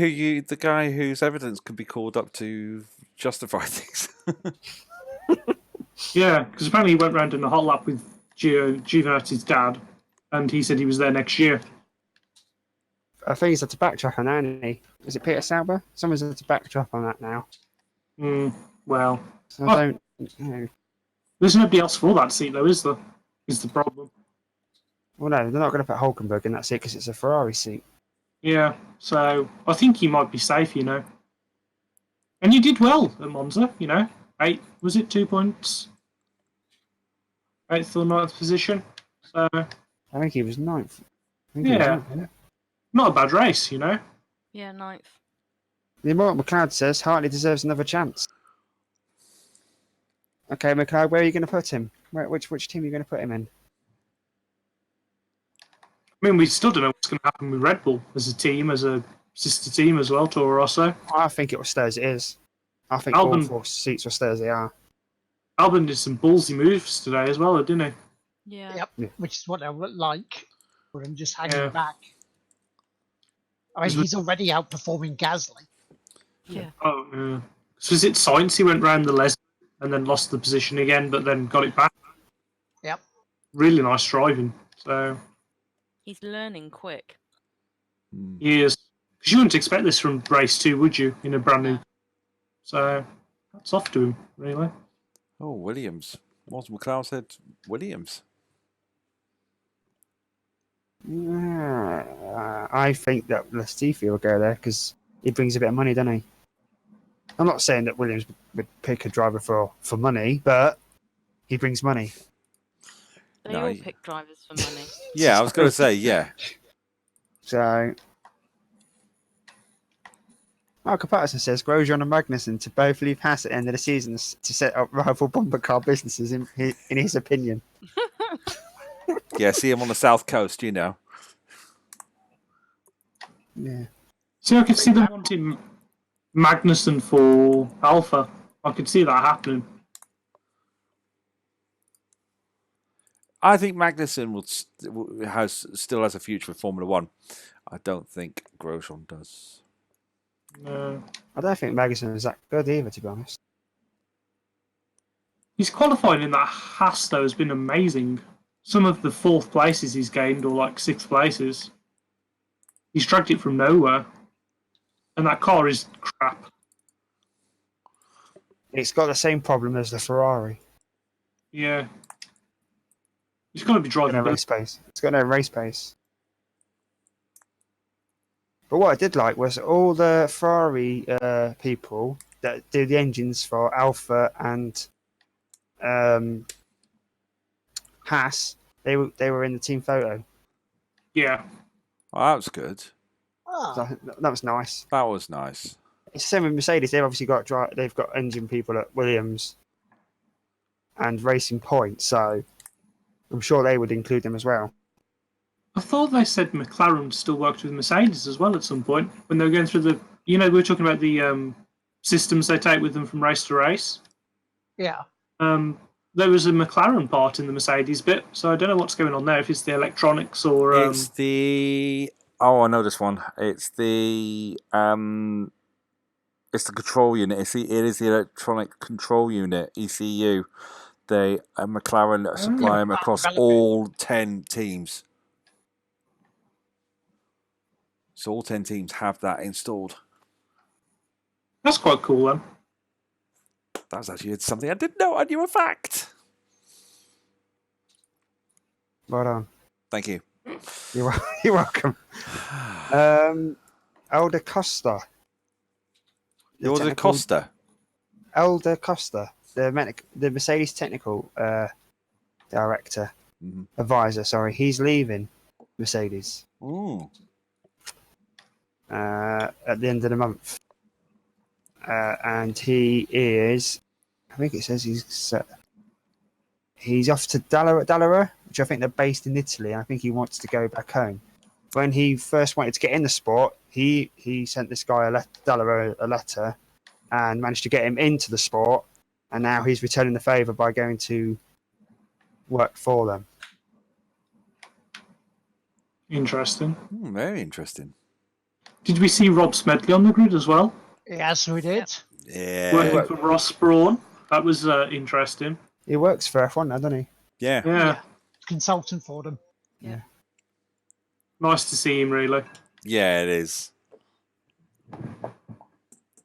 whose evidence could be called up to justify things. Yeah, because apparently he went round in a hot lap with Giovinazzi's dad, and he said he was there next year. I think he's had to backtrack on that, isn't he? Is it Peter Sauber? Someone's had to backtrack on that now. Well, So I don't know. There's nobody else for that seat, though, is there? Is the problem. Well, no, they're not going to put Hulkenberg in that seat because it's a Ferrari seat. Yeah, so I think he might be safe, And you did well at Monza, 8, was it 2 points? 8th or 9th position. So, I think he was ninth. yeah, not a bad race, Yeah, ninth. The Immortal McLeod says Hartley deserves another chance. Okay, McLeod, where are you going to put him? Which team are you going to put him in? I mean, we still don't know what's going to happen with Red Bull as a team, as a sister team as well, Toro Rosso. I think it will stay as it is. I think all 4 seats will stay as they are. Albon did some ballsy moves today as well, didn't he? Yeah. Yep, Yeah. which is what I would like. For him just hanging Yeah. back. I mean, he's already outperforming Gasly. Yeah. Oh, yeah. So was it Sainz he went round the Les and then lost the position again, but then got it back? Yep. Really nice driving. So He's learning quick. he is. Because you wouldn't expect this from race 2, would you? In a brand new. So that's off to him, really. Oh, Williams. Martin McLeod said Williams. I think that Latifi will go there because he brings a bit of money, doesn't he? I'm not saying that Williams would pick a driver for money, but he brings money. They No, all pick drivers for money. Yeah, I was going to say, yeah. So, Michael Patterson says Grosjean and Magnussen to both leave Haas at the end of the season to set up rival bumper car businesses, in his opinion. Yeah, see him on the south coast, Yeah. See, I could see them wanting Magnussen for Alpha. I could see that happening. I think Magnussen still has a future with Formula One. I don't think Grosjean does. No. I don't think Magnussen is that good either, to be honest. He's qualifying in that Haas, though, has been amazing. Some of the 4th places he's gained, or like 6th places, he's dragged it from nowhere. And that car is crap. It's got the same problem as the Ferrari. Yeah. He's got to be It's got driving no race pace. It's got no race pace. But what I did like was all the Ferrari people that do the engines for Alpha and Haas, they were in the team photo. Yeah. Oh, that was good. So that was nice. That was nice. It's the same with Mercedes. They've obviously got engine people at Williams and Racing Point, so I'm sure they would include them as well. I thought they said McLaren still worked with Mercedes as well at some point when they were going through the. We were talking about the systems they take with them from race to race. Yeah. There was a McLaren part in the Mercedes bit, so I don't know what's going on there. If it's the electronics or It's the. Oh, I know this one. It's the. It's the control unit. It is the electronic control unit (ECU). They McLaren supply them across all 10 teams. So all 10 teams have that installed. That's quite cool then. That was actually something I didn't know. I knew a fact. Well done. Thank you. You're welcome. Elder Costa. Yours is Costa. Elder Costa, the Mercedes technical director, advisor. Sorry, he's leaving Mercedes at the end of the month, and he is. I think it says he's off to Dallara, which I think they're based in Italy. And I think he wants to go back home. When he first wanted to get in the sport, he sent this guy Dallara a letter and managed to get him into the sport. And now he's returning the favour by going to work for them. Interesting. Very interesting. Did we see Rob Smedley on the grid as well? Yes, we did. Yeah. Working for Ross Brawn. That was interesting. He works for F1 now, doesn't he? Yeah. Yeah. Consultant for them. Yeah. Nice to see him, really. Yeah, it is.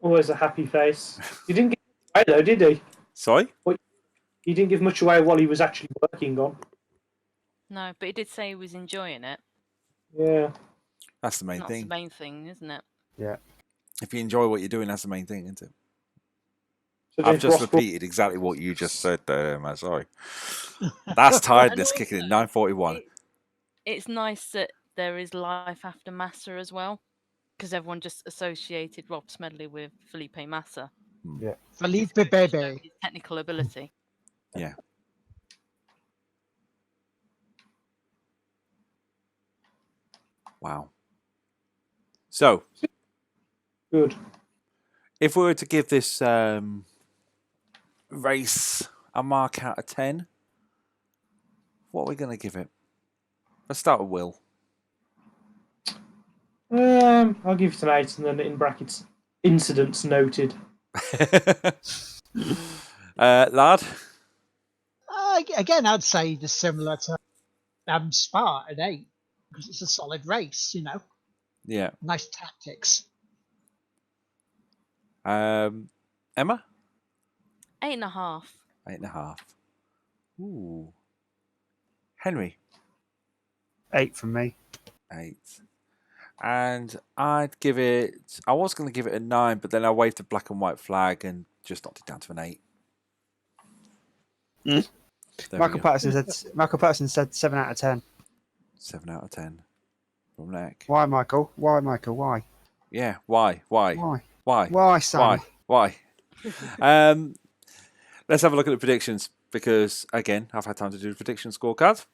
Always a happy face. He didn't give much away, though, did he? Sorry? He didn't give much away while he was actually working on. No, but he did say he was enjoying it. Yeah. That's the main That's thing. the main thing, isn't it? Yeah. If you enjoy what you're doing, that's the main thing, isn't it? So I've just Ross Brawn- repeated exactly what you just said there, Matt. Sorry. That's tiredness kicking in. 9:41. It's nice that there is life after Massa as well, because everyone just associated Rob Smedley with Felipe Massa. Yeah. Felipe His Bebe. technical ability. Yeah. Wow. So, Good. if we were to give this race a mark out of 10, what are we going to give it? Let's start with Will. I'll give it an 8 and then in brackets, incidents noted. Lard? Again, I'd say just similar to Spa at 8, because it's a solid race, you know. Yeah. Nice tactics. Emma? 8.5. 8.5. Ooh. Henry? 8 from me. 8. And I'd give it... I was going to give it a 9, but then I waved the black and white flag and just knocked it down to an 8. There Michael we go. Patterson said 7 out of 10. 7 out of 10 from Nick. Why, Michael? Why, Michael? Why? Yeah, why? Why? Why? Why, Sam? Why? Let's have a look at the predictions because, again, I've had time to do the prediction scorecard.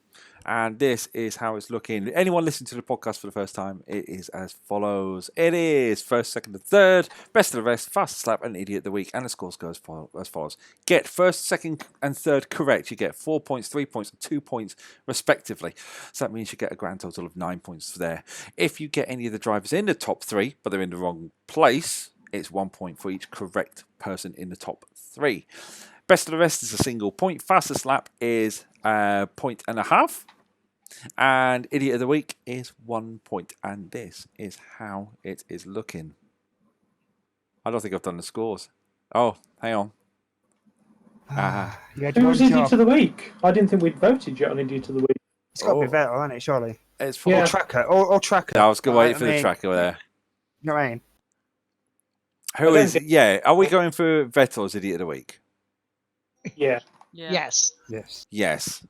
And this is how it's looking. Anyone listening to the podcast for the first time, it is as follows. It is first, second, and third, best of the rest, fastest lap, and idiot of the week. And the scores go as follows. Get first, second, and third correct. You get 4 points, 3 points, and 2 points, respectively. So that means you get a grand total of 9 points there. If you get any of the drivers in the top 3, but they're in the wrong place, it's 1 point for each correct person in the top 3. Best of the rest is a single point. Fastest lap is a point and a half. And idiot of the week is 1 point. And this is how it is looking. I don't think I've done the scores. Oh, hang on. You had Who one was Idiot job. of the Week? I didn't think we'd voted yet on Idiot of the Week. It's got to be Vettel, hasn't it, surely? It's for Yeah. Or Tracker. Or Tracker. I was going to wait for I the mean, tracker there. You know what I mean? Who is it? Yeah, are we going for Vettel's idiot of the week? Yeah. Yeah. Yes. Yes. Yes.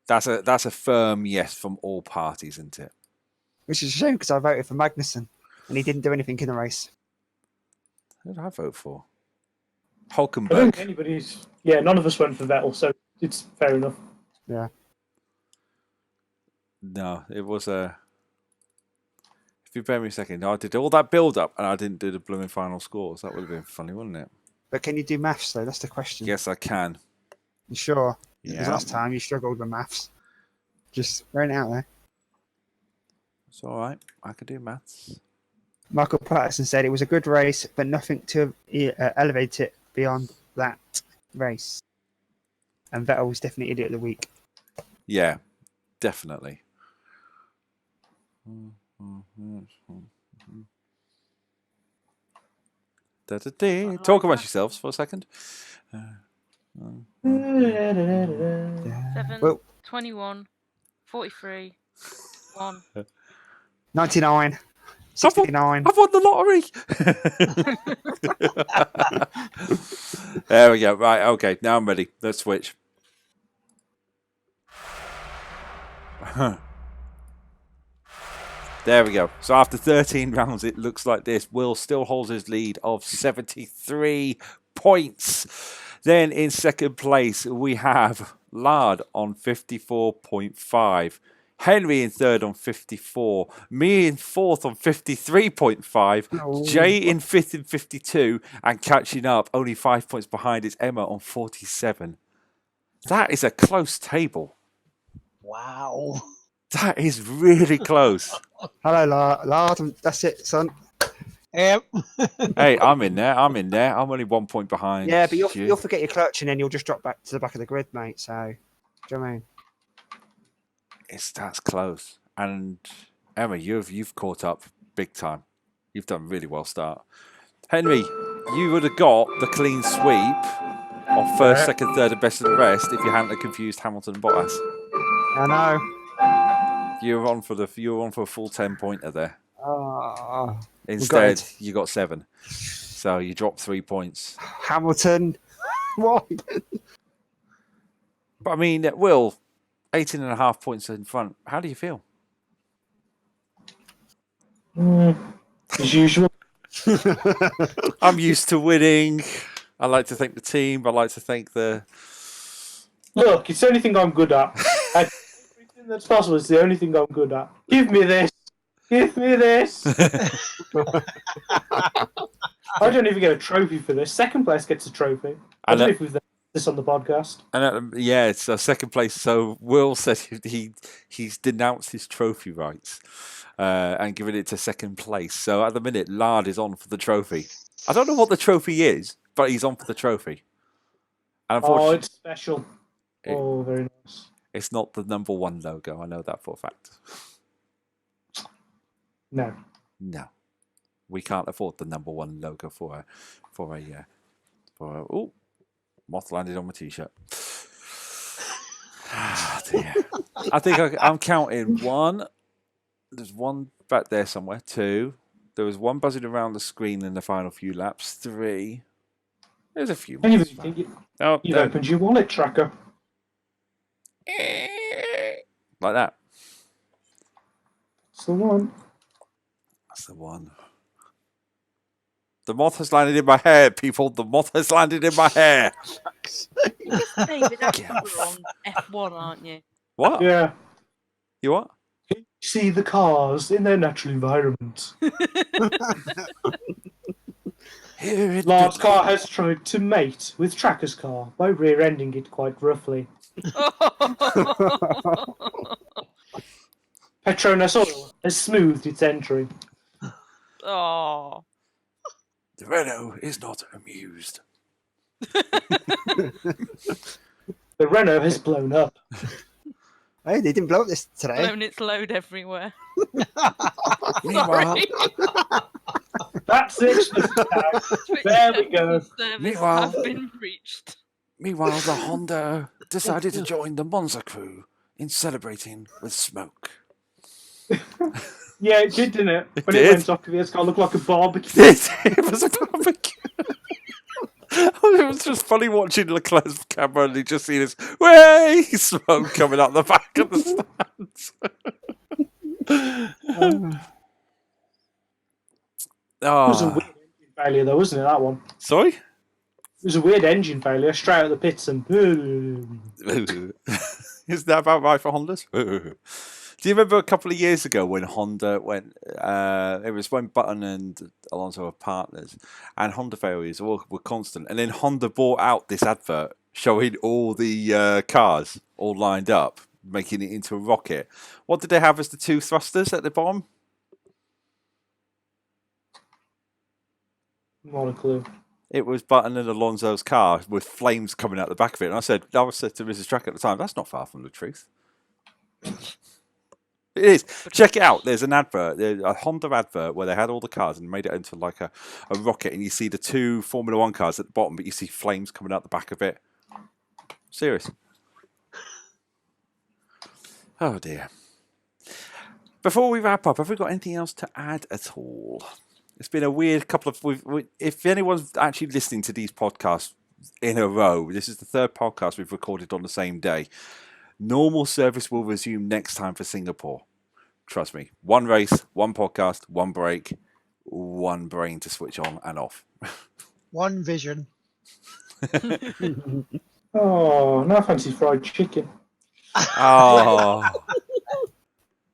That's a firm yes from all parties, isn't it? Which is a shame because I voted for Magnussen and he didn't do anything in the race. Who did I vote for? I don't Hulkenberg. think anybody's. Yeah, none of us went for Vettel, so it's fair enough. Yeah. No, it was a. If you bear me a second, I did all that build up and I didn't do the blooming final scores. That would have been funny, wouldn't it? But can you do maths though? That's the question. Yes, I can. You sure? Because Yeah. last time you struggled with maths. Just throwing it out there. It's all right. I could do maths. Michael Patterson said it was a good race, but nothing to elevate it beyond that race. And Vettel was definitely idiot of the week. Yeah, definitely. Talk amongst yourselves for a second. 7, Well- 21, 43, 1. 99. 69. I've won the lottery. There we go. Right, okay. Now I'm ready. Let's switch. There we go. So after 13 rounds, it looks like this. Will still holds his lead of 73 points. Then in second place, we have Lard on 54.5. Henry in third on 54. Me in fourth on 53.5. Oh. Jay in fifth in 52. And catching up, only 5 points behind, is Emma on 47. That is a close table. Wow. That is really close. Hello, Lard. That's it, son. Yep. Hey, I'm in there. I'm only 1 point behind. Yeah, but you. you'll forget your clutch and then you'll just drop back to the back of the grid, mate. So, do you know what I mean? That's close. And Emma, you've caught up big time. You've done really well start. Henry, you would have got the clean sweep of first, second, third, and best of the rest if you hadn't have confused Hamilton and Bottas. I know. You were on for a full 10-pointer there. Oh, Instead, you got 7. So you dropped 3 points. Hamilton. What? But I mean, Will, 18.5 points in front. How do you feel? As usual. I'm used to winning. I like to thank the team. I like to thank the... Look, it's the only thing I'm good at. Everything that's possible is the only thing I'm good at. Give me this. Give me this. I don't even get a trophy for this. Second place gets a trophy. I don't know if we've done this on the podcast. And yeah, it's second place. So Will said he's denounced his trophy rights and given it to second place. So at the minute, Lard is on for the trophy. I don't know what the trophy is, but he's on for the trophy. And unfortunately, it's special. Very nice. It's not the number 1 logo. I know that for a fact. No. We can't afford the number 1 logo for a oh, moth landed on my t-shirt. Ah, dear. I think I'm counting 1. There's 1 back there somewhere. 2. There was 1 buzzing around the screen in the final few laps. 3. There's a few. You've there. opened your wallet tracker. Like that. It's the one. That's the one. The moth has landed in my hair, people. The moth has landed in my hair. David, you're on F1, aren't you? What? Yeah. You what? See the cars in their natural environment. Lard's car has tried to mate with Tracker's car by rear-ending it quite roughly. Petronas Oil has smoothed its entry. Oh. The Renault is not amused. The Renault has blown up. Hey, they didn't blow up this today. Blown its load everywhere. Meanwhile, That's it. There we go. Meanwhile- Have been reached. meanwhile, the Honda decided to join the Monza crew in celebrating with smoke. Yeah, it did, didn't it? When did. it went off, it's got to look like a barbecue. It was a barbecue. It was just funny watching Leclerc's camera and he just see this way smoke coming out the back of the stands. It was a weird engine failure, though, wasn't it, that one? Sorry? It was a weird engine failure, straight out the pits and... Is that about right for Hondas? Do you remember a couple of years ago when Honda went? It was when Button and Alonso were partners, and Honda failures were constant. And then Honda bought out this advert showing all the cars all lined up, making it into a rocket. What did they have as the 2 thrusters at the bottom? Not a clue. It was Button and Alonso's car with flames coming out the back of it. And I said to Mrs. Track at the time, that's not far from the truth. It is. Check it out. There's an advert, a Honda advert where they had all the cars and made it into like a rocket, and you see the 2 Formula 1 cars at the bottom, but you see flames coming out the back of it. Serious. Oh dear. Before we wrap up, have we got anything else to add at all? It's been a weird couple of... if anyone's actually listening to these podcasts in a row, this is the 3rd podcast we've recorded on the same day. Normal service will resume next time for Singapore. Trust me. 1 race, 1 podcast, 1 break, 1 brain to switch on and off. 1 vision. Oh, now I fancy fried chicken. Oh.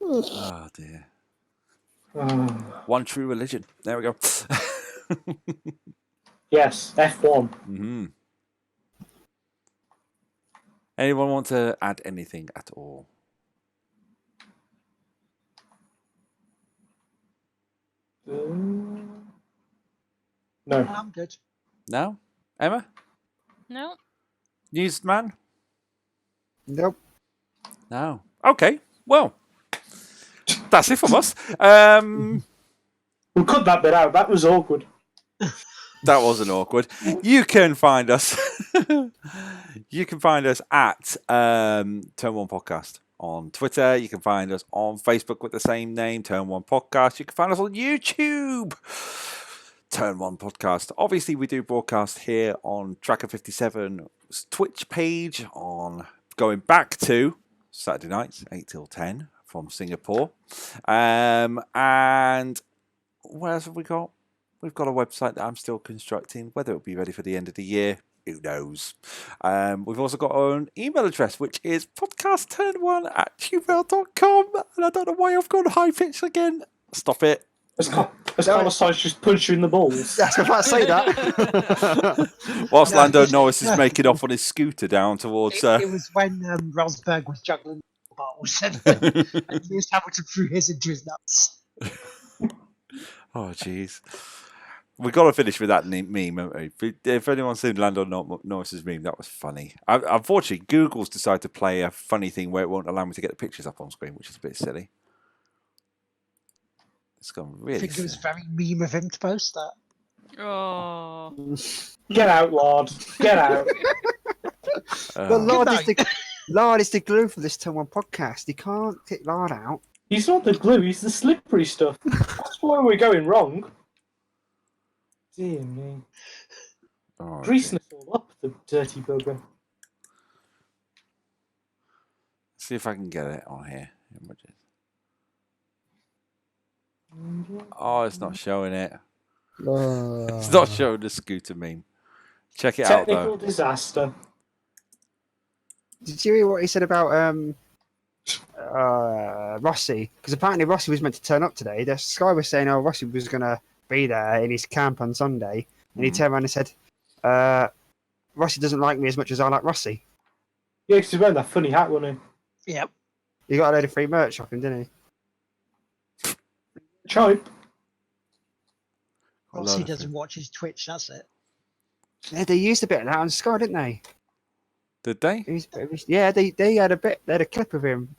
Oh dear. Oh. 1 true religion. There we go. Yes, F1. Mm-hmm. Anyone want to add anything at all? No. I'm good. No? Emma? No. Newsman? Nope. No. Okay. Well, that's it from us. We'll cut that bit out. That was awkward. That wasn't awkward. You can find us. You can find us at Turn 1 Podcast on Twitter. You can find us on Facebook with the same name, Turn 1 Podcast. You can find us on YouTube, Turn 1 Podcast. Obviously, we do broadcast here on Tracker 57's Twitch page on going back to Saturday nights, 8 till 10 from Singapore. And what else have we got? We've got a website that I'm still constructing. Whether it'll be ready for the end of the year, who knows? We've also got our own email address, which is podcastturn1@gmail.com. And I don't know why I've gone high pitch again. Stop it. As Carlos just punch you in the balls. That's about to say that. Whilst Lando Norris is making off on his scooter down towards... It was when Rosberg was juggling bottles and Lewis Hamilton threw his into his nuts. Oh, jeez. We've got to finish with that meme, haven't we? If anyone's seen Lando Norris's meme, that was funny. Unfortunately, Google's decided to play a funny thing where it won't allow me to get the pictures up on screen, which is a bit silly. It's gone really I think it was very meme of him to post that. Oh. Get out, Lord. Get out. But Lard is the glue for this Turn 1 podcast. You can't take Lard out. He's not the glue, he's the slippery stuff. That's why we're going wrong. Dear me. Oh, Greasing us all up, the dirty bugger. see if I can get it on here. Oh, it's not showing it. It's not showing the scooter meme. Check it out, though. Technical disaster. Did you hear what he said about Rossi? Because apparently Rossi was meant to turn up today. The Sky was saying, oh, Rossi was going to be there in his camp on Sunday. And he turned around and said, Rossi doesn't like me as much as I like Rossi. Yeah, because he wearing that funny hat, wasn't he? Yep. He got a load of free merch off him, didn't he? Chope. Well, he doesn't watch his Twitch, that's it. Yeah, they used a bit of that on Sky, didn't they? Did they? Yeah, they had a bit. They had a clip of him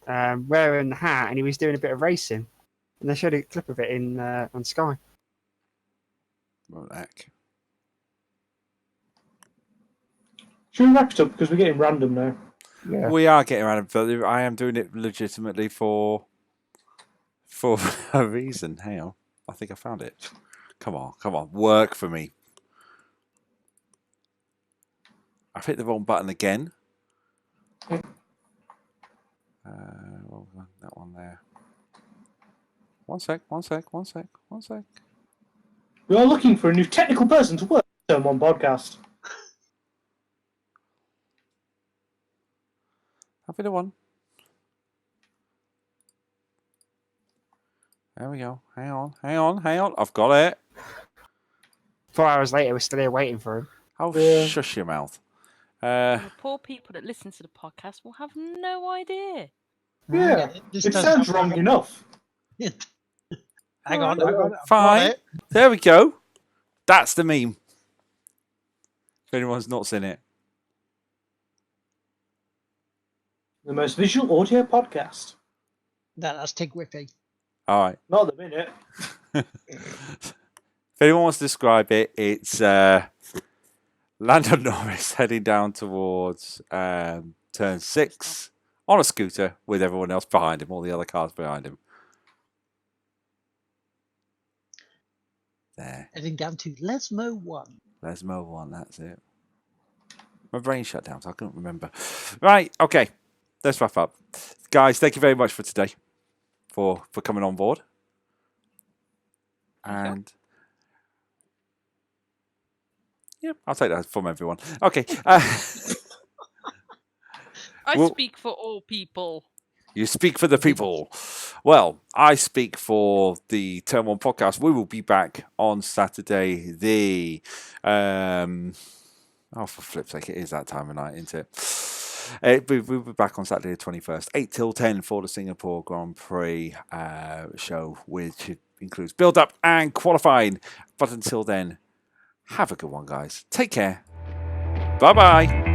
wearing the hat, and he was doing a bit of racing. And they showed a clip of it in on Sky. Well, heck. Should we wrap it up because we're getting random now? Yeah. We are getting around it, but I am doing it legitimately for a reason. Hang on. I think I found it. Come on. Work for me. I've hit the wrong button again. That one there. One sec. We are looking for a new technical person to work on Turn 1 podcast. I've hit the one. There we go. Hang on. I've got it. 4 hours later, we're still here waiting for him. Oh, Yeah. shush your mouth. The poor people that listen to the podcast will have no idea. Yeah, it sounds wrong enough. Hang on. I've got Fine. it. There we go. That's the meme. If anyone's not seen it. The most visual audio podcast. That's Tig Whippy. All right. Not at the minute. If anyone wants to describe it, it's Lando Norris heading down towards turn 6 on a scooter with everyone else behind him, all the other cars behind him. There. Heading down to Lesmo 1. Lesmo 1, that's it. My brain shut down, so I couldn't remember. Right, okay. Let's wrap up. Guys, thank you very much for today, for coming on board. And yeah, I'll take that from everyone. Okay. I speak for all people. You speak for the people. Well, I speak for the Turn 1 podcast. We will be back on Saturday, for flip's sake, it is that time of night, isn't it? We'll be back on Saturday the 21st, 8 till 10 for the Singapore Grand Prix show, which includes build-up and qualifying. But until then, have a good one, guys. Take care. Bye-bye.